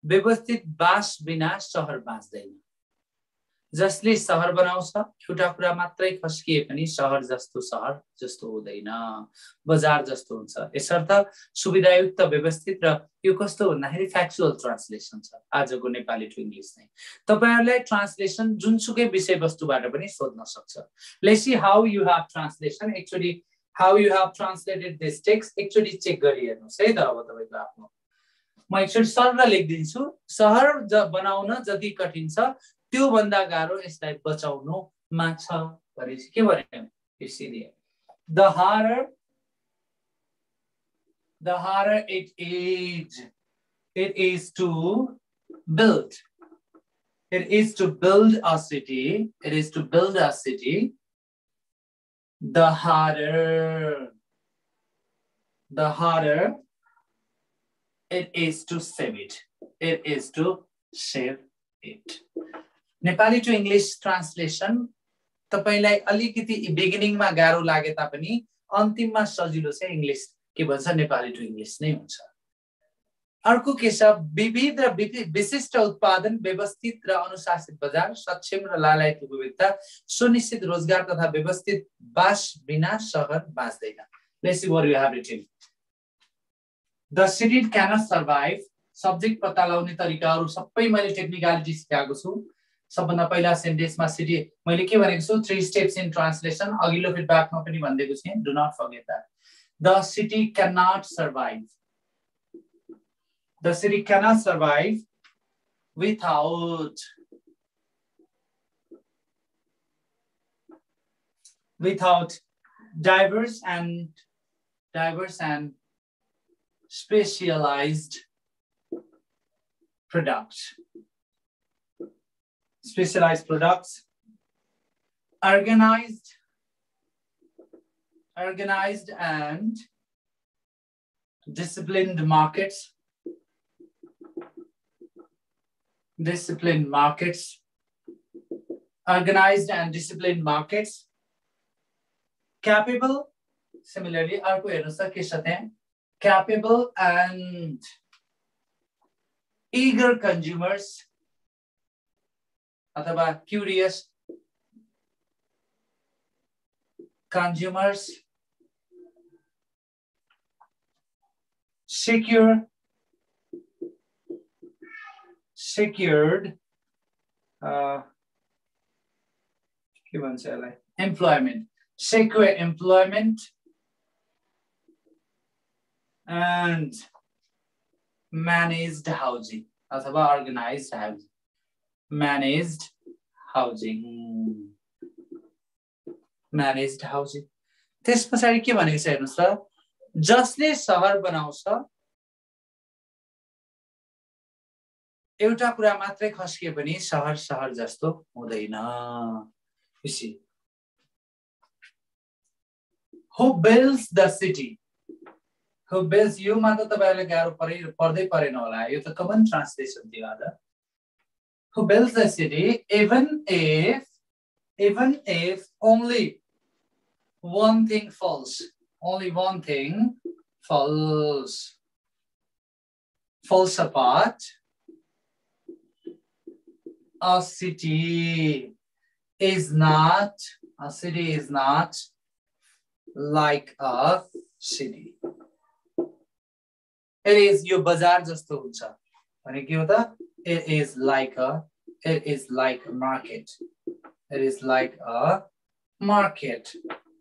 व्यवस्थित बास बिना शहर बाँच्दैन। जसले शहर बनाउँछ एउटा कुरा मात्रै खस्किए पनि शहर जस्तो हुँदैन, बजार जस्तो हुन्छ। यसर्थ सुविधायुक्त, व्यवस्थित र यो कस्तो भन्दाखेरि फ्याक्चुअल ट्रान्सलेसन छ आजको नेपाली टु इंग्लिश नै। तपाईहरुलाई ट्रान्सलेसन जुनसुकै विषयवस्तुबाट पनि सोध्न सक्छ। Let's see how you have translation. Actually how you have translated this text एकचोटी चेक गरिहेर्नुस् है त। अब तपाईको आफ्नो म एकचोटी सरल लेखिदिन्छु। शहर बनाउन जति कठिन छ त्यो भन्दा गाह्रो यसलाई बचाउनुमा छ भनेपछि के भन्यो यसरी। The harder it is to build. It is to build a city. The harder it is to save it. Nepali to English translation तपाईलाई अलिकति बिगिनिङमा गाह्रो लागे तापनि अन्तिममा सजिलो चाहिँ इंग्लिश के भन्छ नेपाली टु इंग्लिश नै हुन्छ। अर्को के छ, विविध र विशिष्ट उत्पादन, व्यवस्थित र अनुशासित बजार, सक्षम र लालायित उपभोक्ता, सुनिश्चित रोजगार तथा व्यवस्थित बास बिना शहर बाँच्दैन। Let's see what you have written. The city cannot survive. Subject पत्ता लगाउने तरिकाहरु सबै मैले टेक्निकलिटी सिकाएको छु। सबभन्दा पहिला सेन्टेन्समा सिटी मैले के भनेको छु, 3 स्टेप्स इन ट्रान्सलेसन। अघिल्लो फिडब्याकमा पनि भन्दैको छु, do not forget that. The city cannot survive. The city cannot survive without diverse and specialized products, organized and disciplined markets, organized and disciplined markets, capable, similarly अर्को हेर्नुस् त के छ त्यहाँ, capable and eager consumers अथवा curious consumers, secured के भन्छ यसलाई, employment, secure employment and managed housing अथवा organized housing, managed housing। त्यस पछाडि के भनेको छ हेर्नुस् त, जसले शहर बनाउँछ एउटा कुरा मात्रै खस्किए पनि शहर जस्तो हुँदैन। You see. Who builds the city? Who builds you mata tapaile garo pardai pareन होला यो त common translation थियो आज. Who builds the city even if only one thing falls. Only one thing falls apart. A city is not like a city. It is यो बजार जस्तो हुन्छ. भने के हो त? It is like a market. It is like a market.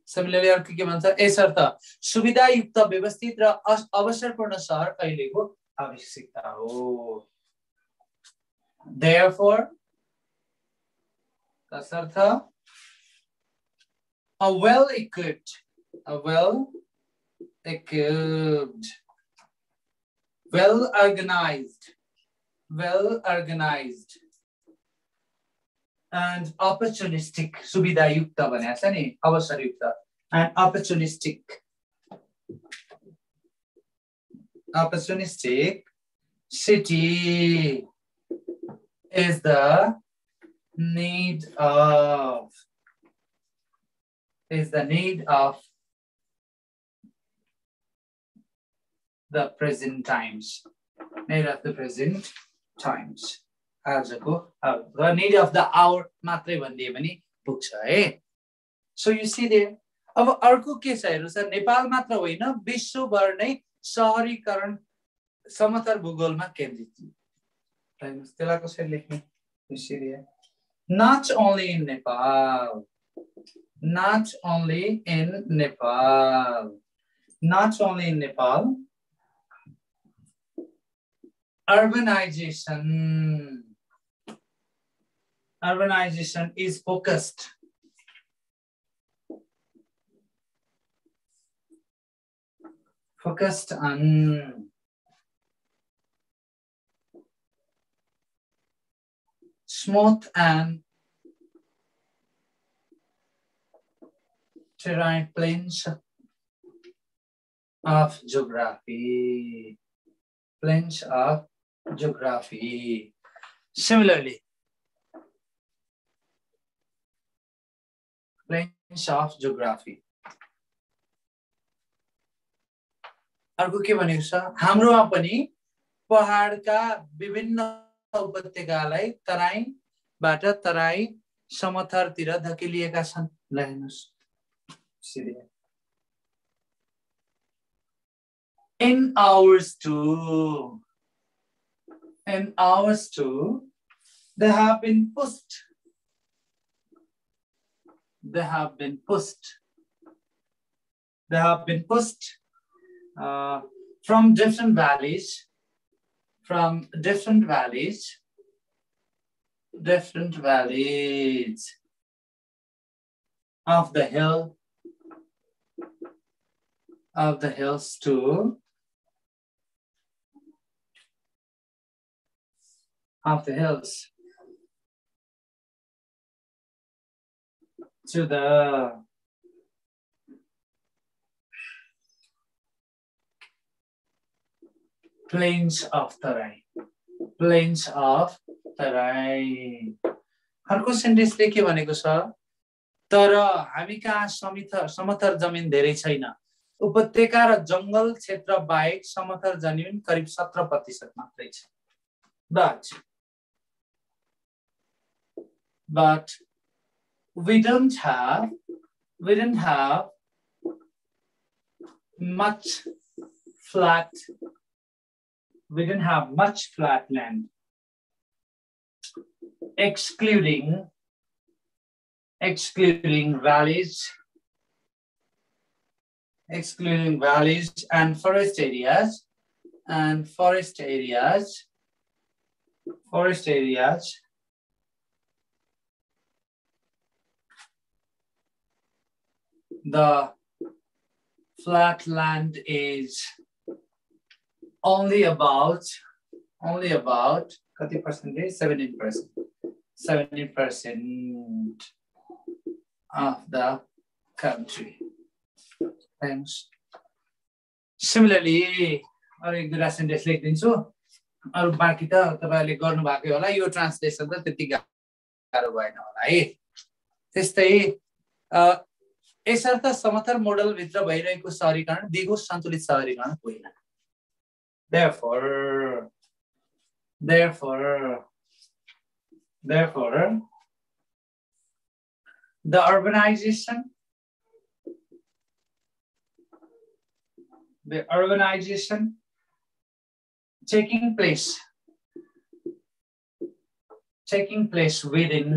Similarly, अर्को के भन्छ? यसर्थ सुविधायुक्त व्यवस्थित र अवसरपूर्ण शहर कहिलेको आवश्यकता हो. Therefore, तसर्थ a well-equipped, well-organized and opportunistic सुविधायुक्त भनेको छ नि अवसरयुक्त and opportunistic city is the need of the present times. Need of the present times. आजको the need of the hour मात्रै भनिदिए पनि पुग्छ है. So you see there. अब अर्को के छ हेर्नु सर, नेपाल मात्र होइन विश्वभर नै शहरीकरण समतल भूगोलमा केन्द्रित छ. त्यसलाई कसरी लेख्ने? You see there. Not only in Nepal, urbanization is focused on smooth and terrain plains of geography. Similarly, plains of geography. अर्को के भनेको छ, हाम्रोमा पनि पहाडका विभिन्न उपत्यकालाई तराईबाट तराई समथरतिर धकेलिएका छन्. ल हेर्नुस्. In ours too, they have been pushed from different valleys of the hills to the plains of Tarai. अर्को सेन्टेन्सले के भनेको छ, तर हामी कहाँ समथर जमिन धेरै छैन. उपत्यका र जंगल क्षेत्र बाहेक समथर जमिन करिब 17% मात्रै छ. But we don't have much flat land, excluding valleys and forest areas the flat land is only about 17%. of the country. Thanks. Similarly, एक दुईटा सेन्टेन्स लेखिदिन्छु अरु बाँकी त तपाईहरुले गर्नु भएकै होला यो ट्रान्सलेसन त त्यति गाह्रो भएन होला है त्यस्तै यसर्थ समथर मोडल भित्र भइरहेको सहरीकरण दिगो सन्तुलित सहरीकरण होइन therefore the urbanization taking place within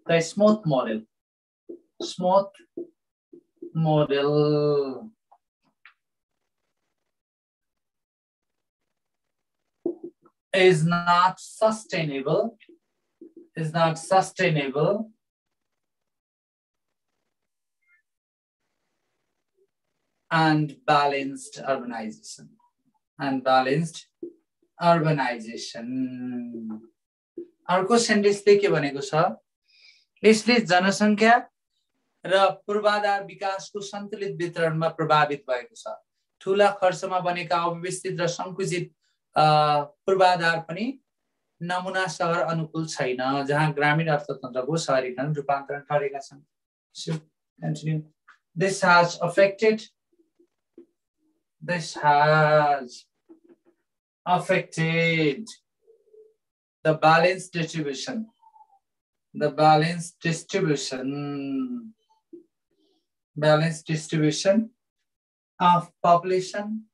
the smooth model is not sustainable and balanced urbanization अर्को सेन्टेन्सले के भनेको छ यसले जनसंख्या र पूर्वाधार विकासको सन्तुलित वितरणमा प्रभावित भएको छ ठूला खर्चमा बनेका अव्यवस्थित र संकुचित पूर्वाधार पनि नमुना शहर अनुकूल छैन जहाँ ग्रामीण अर्थतन्त्रको शहरीकरण रूपान्तरण गरेका छन् continue this has affected the balanced distribution of population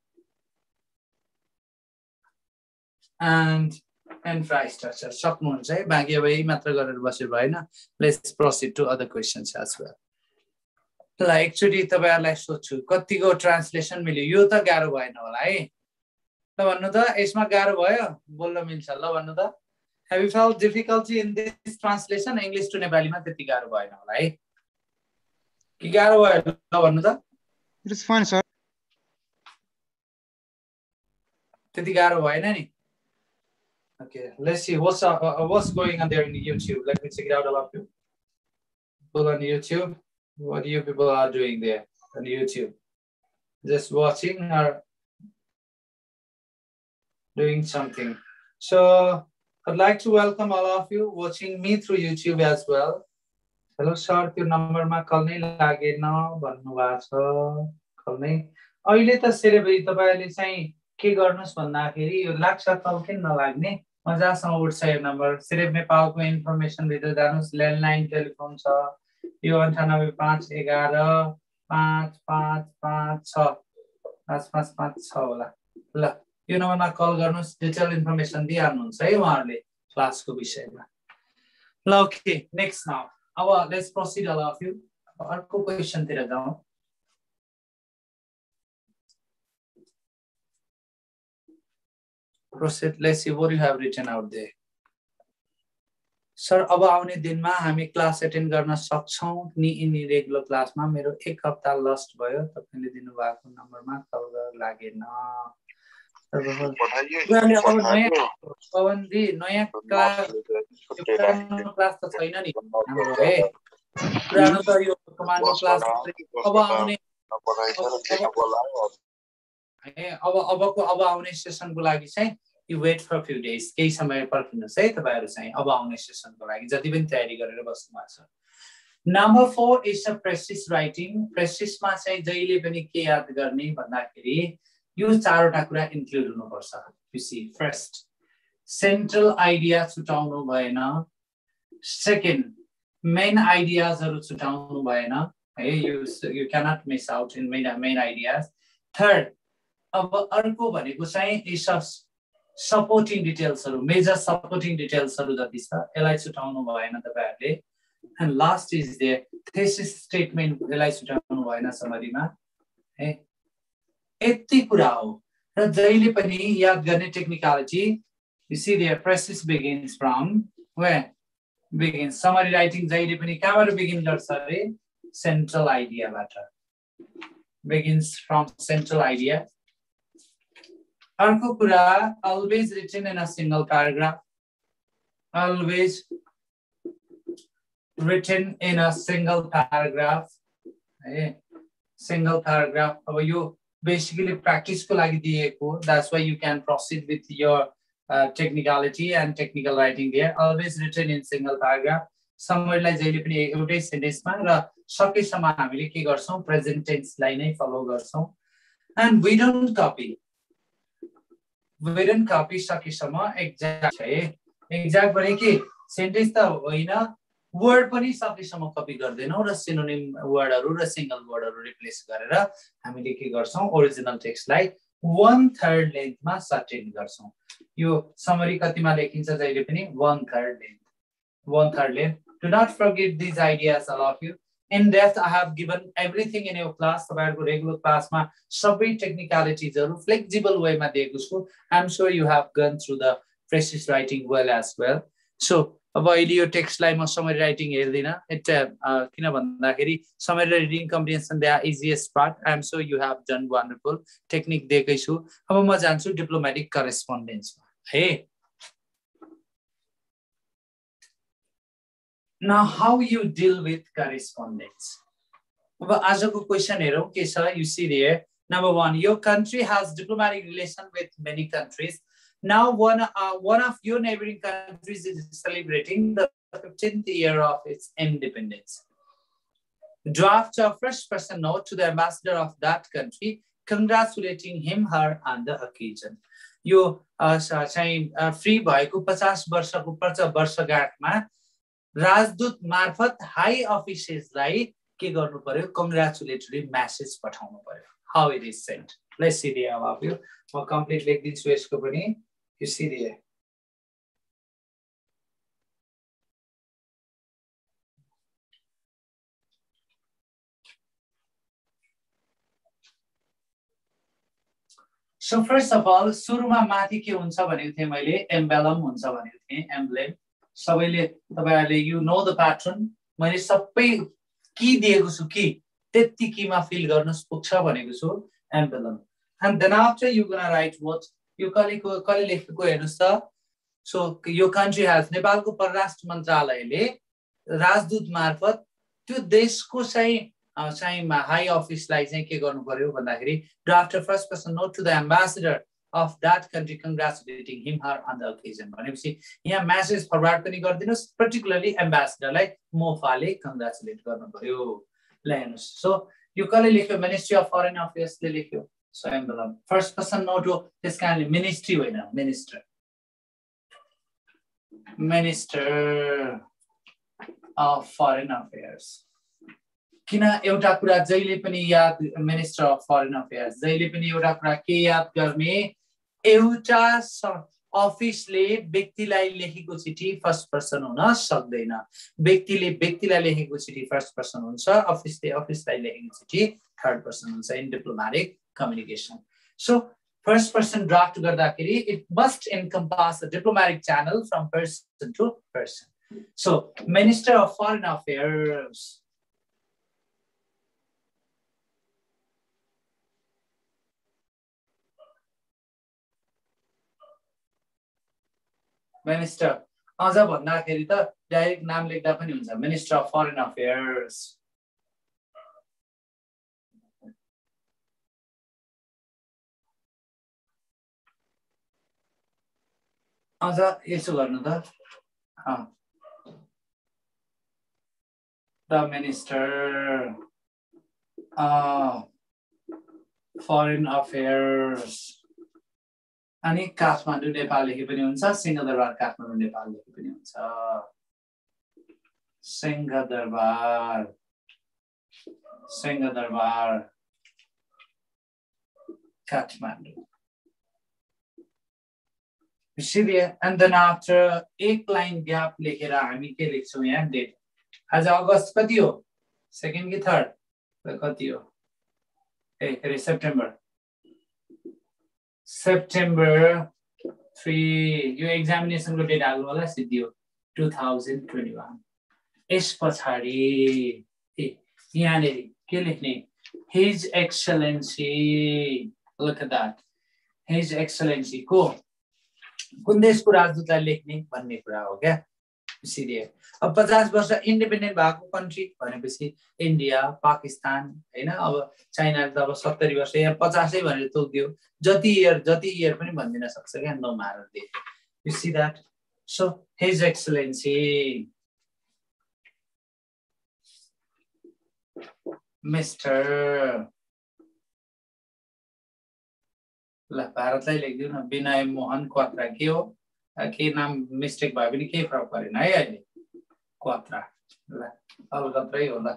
and infrastructure. सक्नुहुन्छ है बाँकी अब यही मात्र गरेर बस्यो भएन let's proceed to other questions as well. ल एकचोटी तपाईहरुलाई सोध्छु कतिको ट्रान्सलेसन मिल्यो यो त गाह्रो भएन होला है ल भन्नु त यसमा गाह्रो भयो बोल्न मिल्छ ल भन्नु त have you felt difficulty in this translation English to नेपालीमा त्यति गाह्रो भएन होला है कि गाह्रो भयो ल भन्नु त It is fine, sir. त्यति गाह्रो भएन नि Okay, let's see what's going on there in YouTube. Let me check it out, all of you. People on YouTube, what you people are doing there on YouTube? Just watching or doing something. So I'd like to welcome all of you watching me through YouTube as well. Hello, sir. Your number ma call nahi lage na भन्नु भएको छ call nahi. अहिले त सेरेबरी तपाईहरुले चाहिँ के गर्नुस् भन्दाखेरि यो लाग्छ कल किन नलाग्ने मजासँग उठ्छ यो नम्बर सिर्फ नेपालको इन्फर्मेसन भित्र जानुस् ल्यान्डलाइन टेलिफोन छ यो 9851115556 होला ल यो नम्बरमा कल गर्नुस् डिटेल इन्फर्मेसन दिइहाल्नुहुन्छ है उहाँहरुले क्लासको विषयमा ल ओके नेक्स्ट नाउ अब let's proceed all of you अर्को क्वेशन तिर जाउँ Proceed. Let's see what you have written out there. Sir, अब आउने दिनमा हामी क्लास अटेन्ड गर्न सक्छौं नि इन रेगुलर क्लासमा मेरो एक हप्ता लस्ट भयो तपाईले दिनु भएको नम्बरमा कल गर्न लागेन पवनजी नयाँ क्लास त छैन नि हाम्रो है पुरानो त यो कमान्डो क्लास अब आउने अब आउने सेसनको लागि चाहिँ you wait for a few days केही समय पर्खिनुस् है तपाईहरु चाहिँ अब आउने सेसनको लागि जति पनि तयारी गरेर बस्नु भएको छ number 4 is a practice writing practice मा चाहिँ जहिले पनि के याद गर्ने भन्दाखेरि यो चारवटा कुरा इन्क्लुड हुनु पर्छ you see first central idea छुटाउनु भएन second main ideas हरु छुटाउनु भएन है you cannot miss out in main ideas third अब अर्को भनेको चाहिँ is supporting details major supporting details जति छ यसलाई छुटाउनु भएन तपाईहरुले and last is the thesis statement यसलाई छुटाउनु भएन समरीमा है यति कुरा हो र जहिले पनि याद गर्ने technicality you see the process begins from where begins summary writing जहिले पनि कहाँबाट begin गर्छ रे central idea बाट begins from central idea अर्को कुरा always written in a single paragraph always written in a single paragraph. Single paragraph. You basically practice ko lagi diyeko. That's why you can proceed with your technicality and technical writing there. Always written in single paragraph. Somewhere जहिले पनि एउटै सेन्टेन्समा र सकेसम्म हामीले के गर्छौं प्रेजेन्ट टेन्सलाई नै फलो गर्छौं. And we don't copy. We don't copy सकेसम्म exact है. Exact भने के सेन्टेन्स त होइन वर्ड पनि सकेसम्म कपी गर्दैनौं र सिनोनिम वर्डहरु र सिंगल वर्डहरु रिप्लेस गरेर हामीले के गर्छौं ओरिजिनल टेक्स्टलाई 1/3 लेन्थमा सर्टेन गर्छौं. यो समरी कतिमा लेखिन्छ जहिले पनि 1/3 length. 1/3 length. Do not forget these ideas, all of you. In depth, I have given everything in your class. तपाईँहरुको regular class मा सबै technicalities हरु flexible way मा दिएको छु. I'm sure you have gone through the practice writing well as well. So, अब अहिले यो टेक्स्टलाई म summary writing हेर्दिन. किन भन्दाखेरि summary reading comprehension the easiest part. I'm sure you have done wonderful. Technique दिएकै छु. अब म जान्छु diplomatic correspondence मा. है. Now, how you deal with correspondence? Question you see there. Number 1, your country has diplomatic relation with many countries. Now, one of your neighboring countries is celebrating the 15th year of its independence. Draft a first-person note to the ambassador of that country, congratulating him, her, on the occasion. You free boy, 50 वर्षको वर्षगाँठमा राजदूत मार्फत हाई अफिसियल्सलाई के गर्नु पर्यो कंग्रेचुलेटरी मेसेज पठाउनु पर्यो. How it is sent. Let's see the above you. म कम्प्लिट लेख्दिन्छु यसको पनि. You see there. So first of all, सुरुमा माथि के हुन्छ भनेको थिए मैले एम्बेलम हुन्छ भनेको थिए एम्ब्लेम. सबैले तपाईहरुले you know the pattern. मैले सबै की दिएको छु कि त्यति कीमा फिल गर्नुस् पुग्छ भनेको छु एम्बेलम. And then after you gonna write what you कले लेखेको हेर्नुस् त. So your country has नेपालको परराष्ट्र मन्त्रालयले राजदूत मार्फत त्यो देशको चाहिँ हाई अफिसलाई चाहिँ के गर्नु पर्यो भन्दाखेरि draft a first person note to the ambassador of that country congratulating him, her on the occasion. भनेपछि यहाँ मेसेज फरवर्ड पनि गर्दिनुस्, particularly ambassador लाई मोफाले congratulate गर्नु पर्यो. ल हेर्नुस्. So यो कसले लेख्यो Ministry of Foreign Affairs ले लेख्यो. So emblem first person note हो त्यसकारणले ministry होइन minister of Foreign Affairs. किन एउटा कुरा जहिले पनि याद Minister of Foreign Affairs जहिले पनि एउटा कुरा के याद गर्ने एउटा अफिसले व्यक्तिलाई लेखेको चिठी फर्स्ट पर्सन हुन सक्दैन. व्यक्तिले व्यक्तिलाई लेखेको चिठी फर्स्ट पर्सन हुन्छ, अफिसले अफिसलाई लेखेको चिठी थर्ड पर्सन हुन्छ in diplomatic communication. So first person draft गर्दाखेरि it must encompass a diplomatic channel from person to person. So Minister of Foreign Affairs. Minister अझ भन्दाखेरि त डाइरेक्ट नाम लेख्दा पनि हुन्छ Minister of Foreign Affairs. अझ यसो गर्नु त the Minister of Foreign Affairs. अनि काठमाडौँ नेपाल लेखे पनि हुन्छ, सिंहदरबार काठमाडौँ नेपाल लेखे पनि हुन्छ. Singha Durbar Kathmandu. You see there, and then after एक line gap लेखेर हामी के लेख्छौं यहाँ डेट. आज अगस्त कति हो? सेकेन्ड कि थर्ड? कति हो? ए सेप्टेम्बर. September 3 यो examination को डेट हाल्नु होला सिद्धि हो 2021. यस पछाडी यहाँले के लेख्ने His Excellency, look at that, His Excellency को कुन देशको राजदूतलाई लेख्ने भन्ने कुरा हो क्या सिधै अब 50 वर्ष इन्डिपेन्डेन्ट भएको कन्ट्री भनेपछि इन्डिया पाकिस्तान हैन अब चाइनाले त अब 70 वर्ष या 50 भनेर तोक्दियो जति इयर पनि भन्न सक्छ क्या no matter they you see that so his excellency mister ल भारतलाई लेख्दिउ न विनय मोहन क्वात्रा के हो के नाम मिस्टेक भयो भने केही फरक परेन है अहिले क्वात्रा ल अलगत्रै हो ल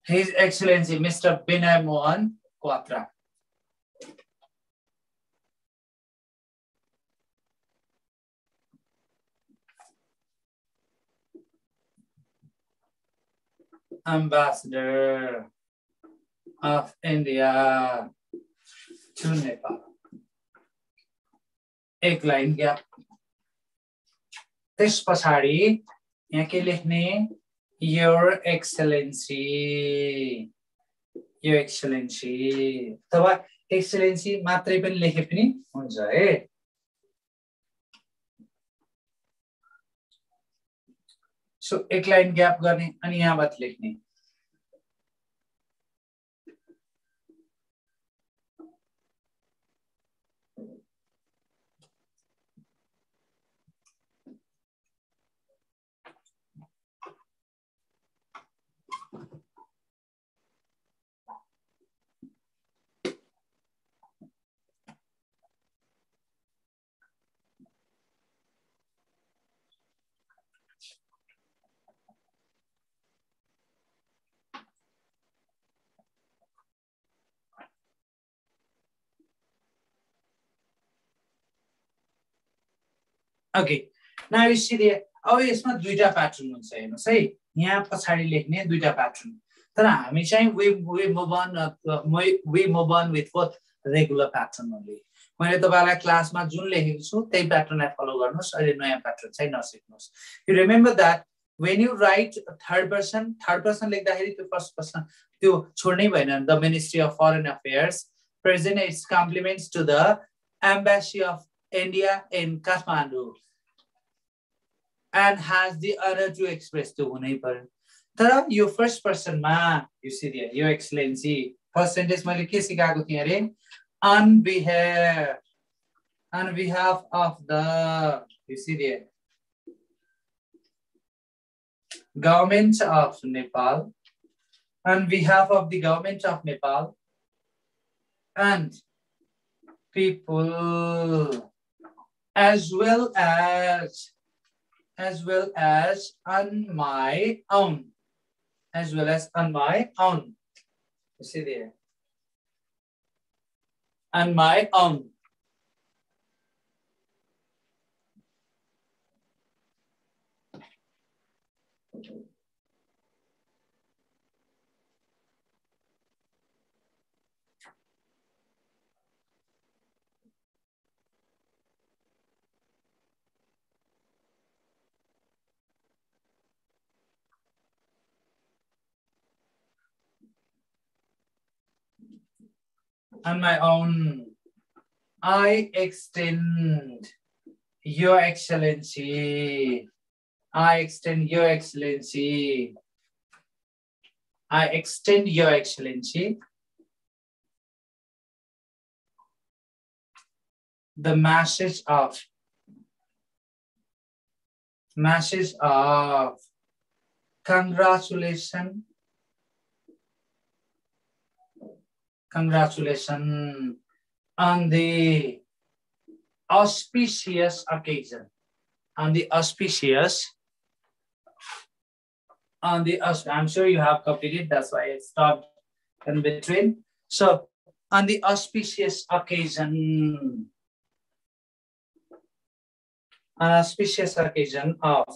his excellency mister Vinay Mohan Kwatra Ambassador of India to Nepal. एक लाइन ग्याप त्यस पछाडी यहाँ के लेख्ने योर एक्सलेन्सी अथवा एक्सलेन्सी मात्रै पनि लेखे पनि हुन्छ है सो एक लाइन ग्याप गर्ने अनि यहाँबाट लेख्ने Okay, now you see there. अब यसमा दुईटा प्याटर्न हुन्छ हेर्नुस् है यहाँ पछाडी लेख्ने दुईटा प्याटर्न तर हामी चाहिँ we move on with what regular pattern only मैले तपाईलाई क्लासमा जुन लेखेको छु त्यही प्याटर्नलाई फलो गर्नुस् अहिले नयाँ प्याटर्न चाहिँ नसिक्नुस् you remember that when you write third person लेख्दाखेरि त्यो फर्स्ट पर्सन त्यो छोड्नै भएन the Ministry of Foreign Affairs present its compliments to the Embassy of India in Kathmandu and has the honor to express to हुनै पर्यो तर यो फर्स्ट पर्सनमा you see there your excellency first sentence मैले के सिकाएको थिएँ अरे on behalf of the you see there government of Nepal on behalf of the government of Nepal and people as well as on my own you see there on my own on my own, I extend your excellency the message of congratulations on the auspicious occasion. I'm sure you have completed, that's why I stopped in between. So, on the auspicious occasion of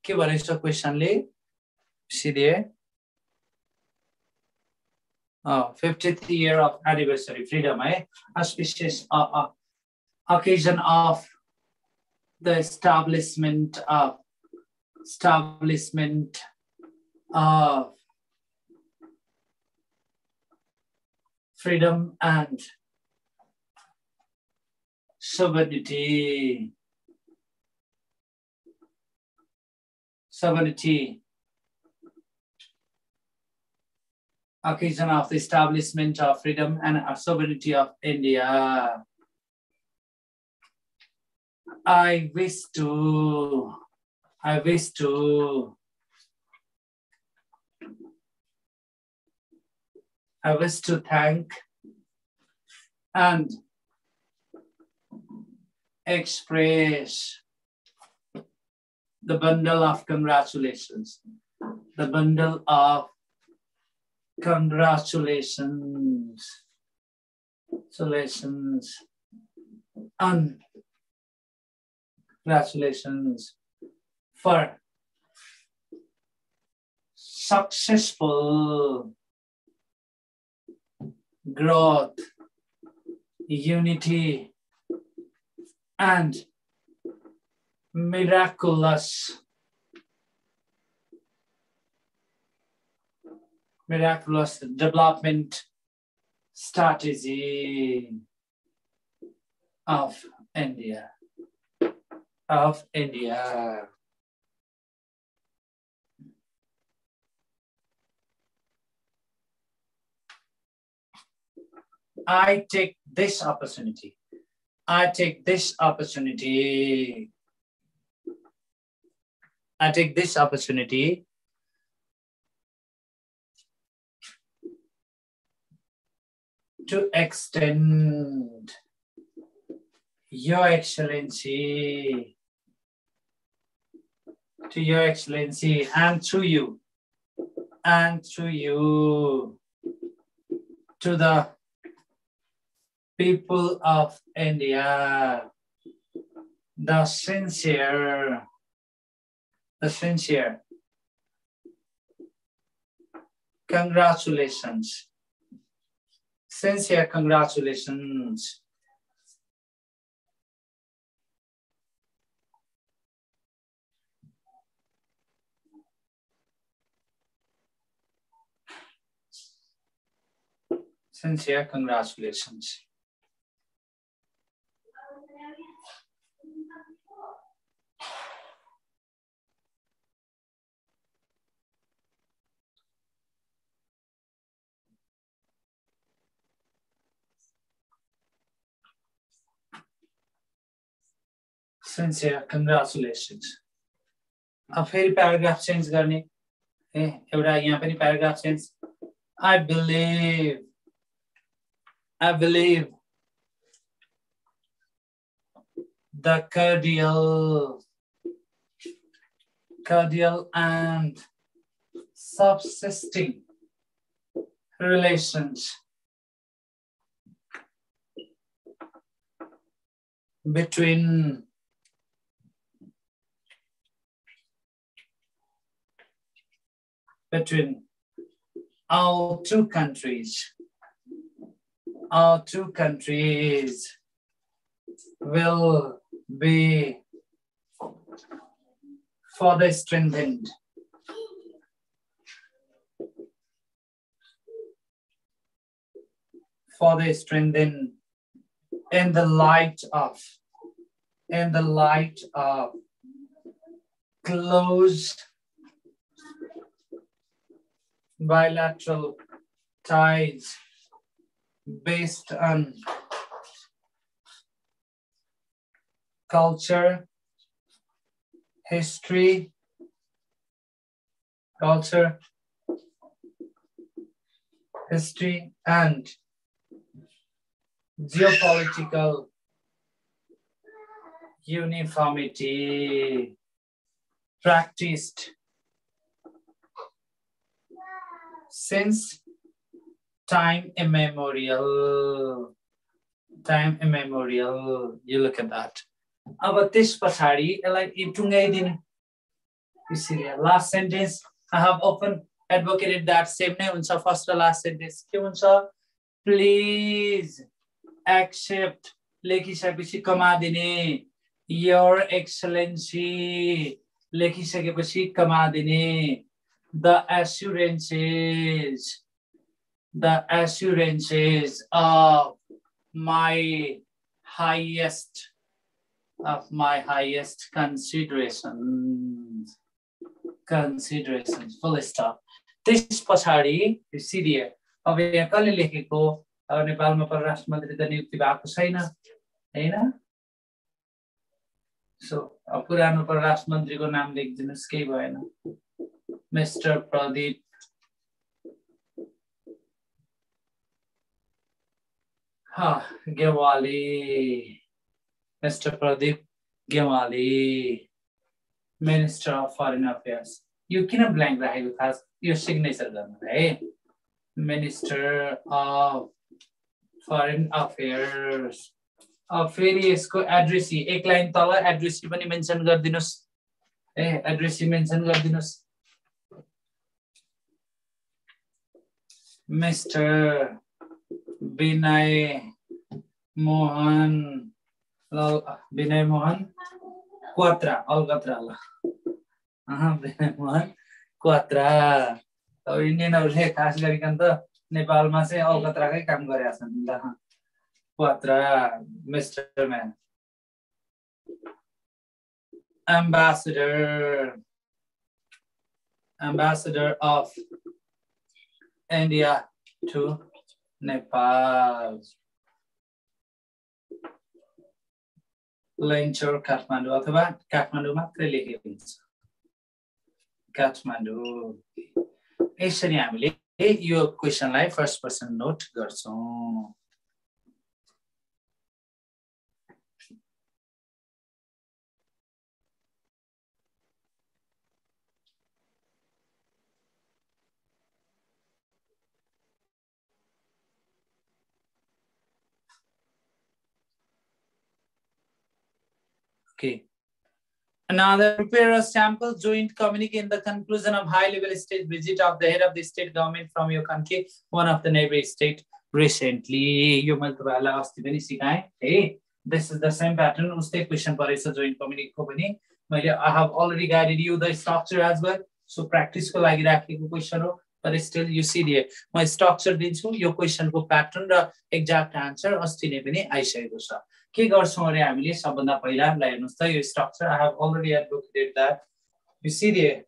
के भनेछ क्वेशनले see there 50th year of anniversary freedom auspicious occasion of the establishment of freedom and sovereignty. Occasion of the establishment of freedom and sovereignty of India. I wish to thank and express the bundle of congratulations. The bundle of congratulations. Congratulations for successful growth, unity, and miraculous development strategy of India. I take this opportunity to extend Your Excellency, and through you, to the people of India, the sincere congratulations. Sincere congratulations. Sincere congratulations. Sincere congratulations. अब फेरि प्याराग्राफ चेन्ज गर्ने एउटा यहाँ पनि paragraph change. I believe the cordial and subsisting relations between our two countries will be further strengthened in the light of close bilateral ties based on culture, history, and geopolitical uniformity practiced since time immemorial. You look at that. अब त्यस पछाडी यसलाई टुङ्गाइदिने. Last sentence, I have often advocated that same नै हुन्छ. First र last sentence के हुन्छ? Please accept लेखिसकेपछि कमादिने. Your Excellency लेखिसकेपछि कमादिने. The assurances the assurances of my highest considerations. Full stop. This पछाडि सिडिए अब यहाँ कसले लेखेको अब नेपालमा परराष्ट्र मन्त्री त नियुक्ति भएको छैन हैन सो पुरानो परराष्ट्र मन्त्रीको नाम लेखिदिनुस् केही भएन mister Pradeep Gewali mister Pradeep Gewali Minister of Foreign Affairs. You किन blank राखेको खास यो सिग्नेचर गर्नु है Minister of Foreign Affairs. अब फेरि यसको एड्रेसी एक लाइन तल एड्रेसी पनि mention गरिदिनुस् addressee mention गरिदिनुस् Mr. Vinay Mohan Quatra, Alcatra. Vinay Mohan Quatra. अब इन्डियनहरुले खास गरिकन त नेपालमा चाहिँ अलकत्राकै काम गरेका छन् ल Quatra, Mr. Man. Ambassador of India to Nepal. Lenchor Kathmandu अथवा काठमाडौँ मात्रै लेखेको हुन्छ काठमाडौँ यसरी हामीले यो क्वेशनलाई फर्स्ट पर्सन नोट गर्छौं Okay. Another, prepare a sample joint communique in the conclusion of high-level state visit of the head of the state government from your country, one of the neighboring state recently. You must hey, this is the same pattern. Uste question paresa joint communique ko pani. I have already guided you the structure as well. So practice ko lagi rakheko question ho. But still you see there. My structure dinchu यो question को pattern र exact answer अस्ति नै पनि आइसकेको छ के गर्छौं अरे हामीले सबभन्दा पहिला ल हेर्नुस् त यो structure I have already advocated that you see there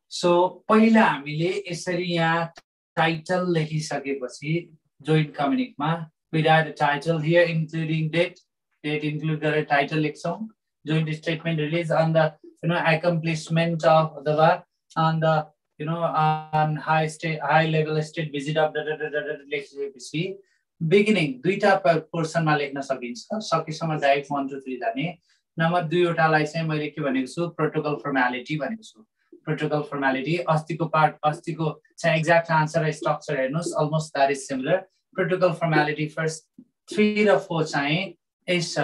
so पहिला हामीले यसरी यहाँ title लेखिसकेपछि joint communique मा we write a title here including date include the title song joint statement released on the accomplishment of the work on the on high level state visit of the beginning duita portion ma lekhna sakincha sakisama direct 1 2 3 jane number 2 वटालाई चाहिँ मैले के भनेको छु protocol formality भनेको छु protocol formality अस्तिको part अस्तिको चाहिँ exact answer र structure हेर्नुस् almost that is similar protocol formality first 3 र 4 चाहिँ is a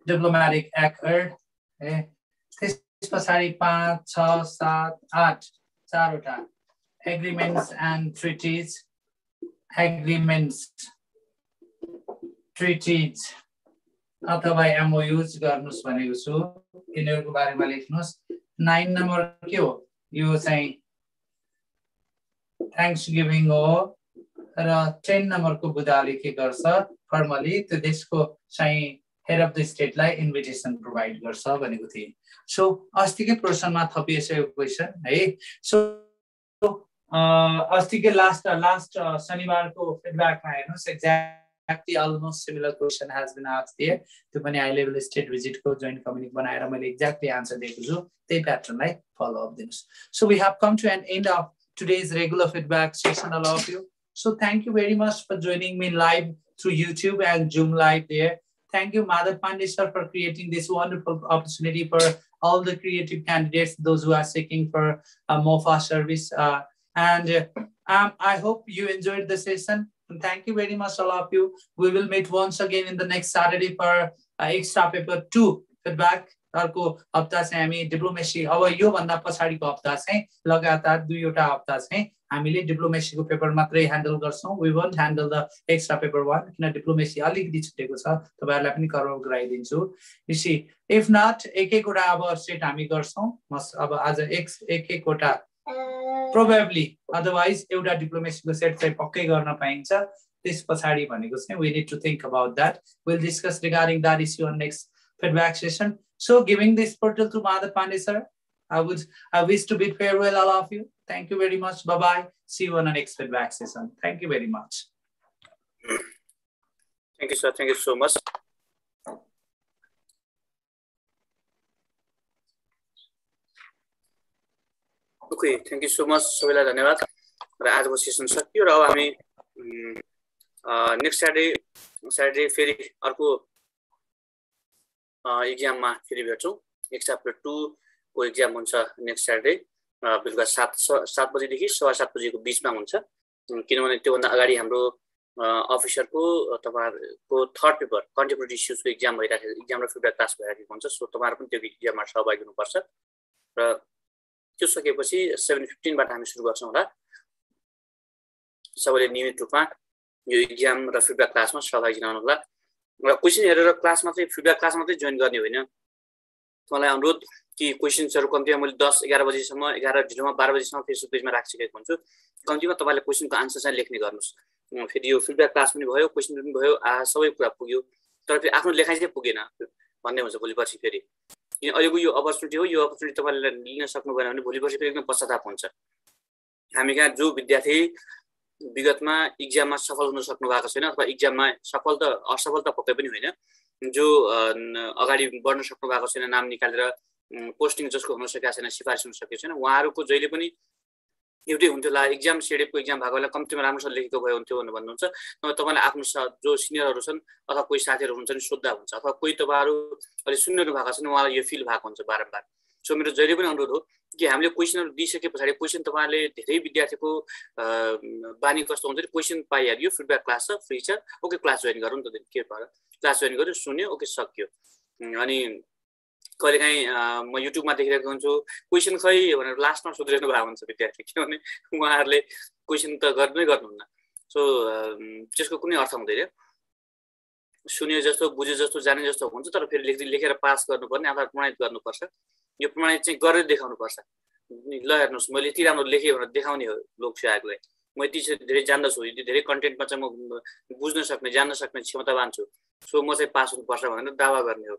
diplomatic accord त्यस पछाडी 5 6 7 8 चारवटा agreements and treaties अथवा MOUs गर्नुस् भनेको छु यिनीहरुको बारेमा लेख्नुस् 9 नम्बर के हो यो चाहिँ Thanksgiving हो र 10 नम्बरको बुदाले के गर्छ फर्मली त्यो देशको चाहिँ हेड अफ द स्टेट लाई इन्भिटेसन प्रोवाइड गर्छ भनेको थिए सो अस्तिकै प्रश्नमा थपिएछ यो क्वेशन है सो अस्तिकै लास्ट शनिबारको फिडब्याकमा हेर्नुस् exactly almost similar question has been asked here त्यो पनि हाई लेभल स्टेट भिजिट को जोइन्ट कम्युनिक बनाएर मैले एक्ज्याक्टली आन्सर दिएको छु त्यही प्याटर्नलाई फलो अप दिनुस् so we have come to an end of today's regular feedback session, all of you. So thank you very much for joining me live through YouTube and Zoom live there. Thank you, Madhav Pandey sir, for creating this wonderful opportunity for all the creative candidates, those who are seeking for a MOFA service. I hope you enjoyed the session. And thank you very much, all of you. We will meet once again in the next Saturday for extra paper 2 feedback. अर्को हप्ता चाहिँ हामी डिप्लोमेसी अब यो भन्दा पछाडिको हप्ता चाहिँ लगातार 2वटा हप्ता चाहिँ हामीले डिप्लोमेसीको पेपर मात्रै ह्यान्डल गर्छौं we won't handle the extra paper 1 किन डिप्लोमेसी अलिकति छुटेको छ तपाईहरुलाई पनि कभर गराइदिन्छु इसी इफ नट एक-एकवटा अब सेट हामी गर्छौं अब आज एक-एकवटा प्रोबेबली अदरवाइज एउटा डिप्लोमेसीको सेट चाहिँ पक्कै गर्न पाइन्छ त्यस पछाडी भनेको चाहिँ we need to think about that we'll discuss regarding that issue on next feedback session so giving this portal to Madhav Pandey sir I wish to bid farewell all of you thank you very much bye bye see you on the next feedback session thank you very much thank you sir thank you so much okay thank you so much सबैलाई धन्यवाद र आजको सेसन सकियो र अब हामी नेक्स्ट स्याटरडे फेरि अर्को एक्जाममा फेरि भेट्छौं एक च्याप्टर 2 को एक्जाम हुन्छ नेक्स्ट स्याटरडे बेलुका 7 बजेदेखि 7:15 बजेको बीचमा हुन्छ किनभने त्यो भन्दा अगाडि हाम्रो अफिसरको तपाईहरुको थर्ड पेपर कन्टेम्पोरेरी इश्यूजको एक्जाम भइराखेको एक्जाम र फिडब्याक क्लास भइराखेको हुन्छ सो तपाईहरु पनि त्यो एक्जाममा सहभागी हुनुपर्छ र त्यो सकेपछि 7:15 बाट हामी सुरु गर्छौं होला सबैले नियमित रूपमा यो एक्जाम र फिडब्याक क्लासमा सहभागी हुनु होला र क्वेशन हेरेर क्लास मात्रै फिडब्याक क्लास मात्रै जोइन गर्ने होइन मलाई अनुरोध कि क्वेशन्सहरु कम्तिमा मैले 10-11 बजेसम्म 11 ढिलोमा 12 बजेसम्म फेसबुक पेजमा राखिसकेको हुन्छु कम्तिमा तपाईले क्वेशनको आन्सर चाहिँ लेख्ने गर्नुस् फेरि यो फिडब्याक क्लास पनि भयो क्वेशन पनि भयो सबै कुरा पुग्यो तर फेरि आफ्नो लेखाइ चाहिँ पुगेन भन्ने हुन्छ भोलि पर्सि फेरि किन अहिलेको यो अपर्चुनिटी हो यो अपर्चुनिटी तपाईले लिन सक्नु भएन भने भोलि पर्सि फेरि एकदम पश्चाताप हुन्छ हामी कहाँ जो विद्यार्थी विगतमा एक्जाममा सफल हुन सक्नु भएको छैन अथवा एक्जाममा सफलता असफलता पक्कै पनि होइन जो अगाडि बढ्न सक्नु भएको छैन नाम निकालेर पोस्टिङ जसको हुन सकेको छैन सिफारिस हुन सकेको छैन उहाँहरुको जहिले पनि एउटै हुन्थ्यो ला एक्जाम सेडेपको एक्जाम भएको बेला कम्तिमा राम्रोसँग लेखेको भयो हुन्थ्यो भनेर भन्नुहुन्छ नभए तपाईले आफ्नो जो सिनियरहरु छन् अथवा कोही साथीहरु हुनुहुन्छ नि सोध्दा हुन्छ अथवा कोही तपाईहरु अलि सुन्नु भएको छैन उहाँलाई यो फिल भएको हुन्छ बारम्बार सो मेरो जहिले पनि अनुरोध हो कि हामीले क्वेशनहरु दिइसके पछाडी क्वेशन तपाईहरुले धेरै विद्यार्थीको बानी कस्तो हुन्छ नि क्वेशन पाइहाल्यो फिडब्याक क्लास छ फ्री छ ओके क्लास जोइन गरौँ त के भएर क्लास जोइन गर्यो सुन्यो ओके सक्यो अनि कहिलेकाहीँ म युट्युबमा देखिरहेको हुन्छु क्वेशन खै भनेर लास्टमा सोधिरहनु भएको हुन्छ विद्यार्थी किनभने उहाँहरुले क्वेशन त गर्नै गर्नुहुन्न सो त्यसको कुनै अर्थ हुँदैन सुन्यो जस्तो बुझे जस्तो जाने जस्तो हुन्छ तर फेरि लेखेर पास गर्नुपर्ने अथवा प्रमाणित गर्नुपर्छ यो प्रमाणित चाहिँ गरेर देखाउनु पर्छ ल हेर्नुस् मैले यति राम्रो लेखे भनेर देखाउने हो लोकसेवालाई म यति धेरै जान्दछु यति धेरै कन्टेन्टमा चाहिँ म बुझ्न सक्ने जान्न सक्ने क्षमतावान छु सो म चाहिँ पास हुनुपर्छ भनेर दावा गर्ने हो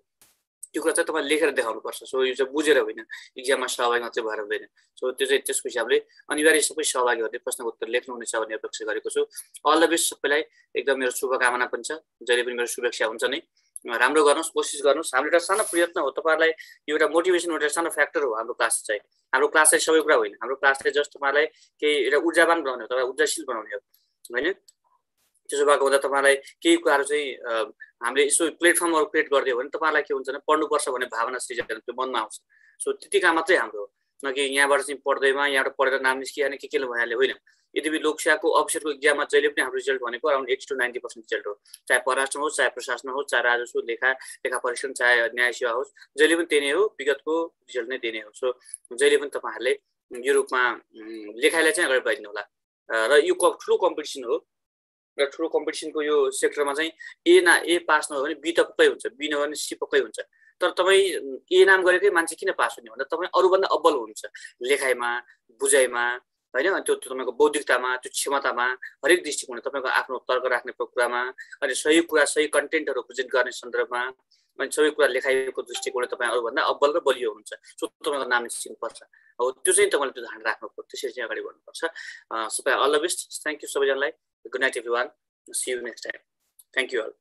त्यो कुरा चाहिँ तपाईले लेखेर देखाउनु पर्छ सो यो चाहिँ बुझेर होइन एक्जाममा सहभागी मात्रै भएर हुँदैन सो त्यो चाहिँ त्यसको हिसाबले अनिवार्य सबै सहभागीहरूले प्रश्नको उत्तर लेख्नुहुनेछ भन्ने अपेक्षा गरेको छु अल द बेस्ट सबैलाई एकदम मेरो शुभकामना पनि छ जहिले पनि मेरो शुभेच्छा हुन्छ नै राम्रो गर्नुस् कोसिस गर्नुस् हाम्रो एउटा सानो प्रयत्न हो तपाईहरुलाई यो एउटा मोटिभेसन एउटा सानो फ्याक्टर हो हाम्रो क्लास चाहिँ हाम्रो क्लास चाहिँ सबै कुरा होइन हाम्रो क्लासले जस्ट तपाईहरुलाई केही एउटा ऊर्जावान बनाउने हो तपाईलाई ऊर्जाशील बनाउने हो हैन त्यसो भएको हुँदा तपाईहरुलाई केही कुराहरु चाहिँ हामीले यसो प्लेटफर्महरु क्रिएट गर्दियो भने तपाईहरुलाई के हुन्छ भने पढ्नुपर्छ भन्ने भावना सृजना त्यो मनमा आउँछ सो त्यतिका मात्रै हाम्रो न कि यहाँबाट चाहिँ पढ्दैमा यहाँबाट पढेर नाम निस्किहाल्ने के भइहाल्यो होइन यद्यपि लोकसेवाको अफिसरको एक्जाममा जहिले पनि हाम्रो रिजल्ट भनेको अराउन्ड 80 to 90% रिजल्ट हो चाहे पराष्ट्र होस् चाहे प्रशासन होस् चाहे राजस्व लेखा परीक्षण चाहे न्याय सेवा होस् जहिले पनि त्यही नै हो विगतको रिजल्ट नै त्यही नै हो सो जहिले पनि तपाईहरुले यो रूपमा लेखाइलाई चाहिँ अगाडि बढाइदिनु होला र यो ठुलो कम्पिटिसन हो र ठुलो कम्पिटिसनको यो सेक्टरमा चाहिँ ए पास नभयो भने बी त पक्कै हुन्छ बी नभयो भने सी पक्कै हुन्छ तर तपाई ए नाम गरेकै मान्छे किन पास हुने भन्दा तपाई अरु भन्दा अब्बल हुनुहुन्छ लेखाइमा बुझाइमा हैन त्यो तपाईको बौद्धिकतामा त्यो क्षमतामा हरेक दृष्टिकोणले तपाईको आफ्नो तर्क राख्ने कुरामा अनि सही कुरा सही कन्टेन्टहरु प्रेजेन्ट गर्ने सन्दर्भमा अनि सबै कुरा लेखाइएको दृष्टिकोणले तपाई अरु भन्दा अब्बल र बलियो हुनुहुन्छ सो तपाईको नाम निस्किनु पर्छ हो त्यो चाहिँ तपाईले त्यो ध्यान राख्नु पर्छ त्यसरी चाहिँ अगाडि बढ्नु पर्छ सबै all the best thank you सबैजनालाई good night everyone see you next time thank you all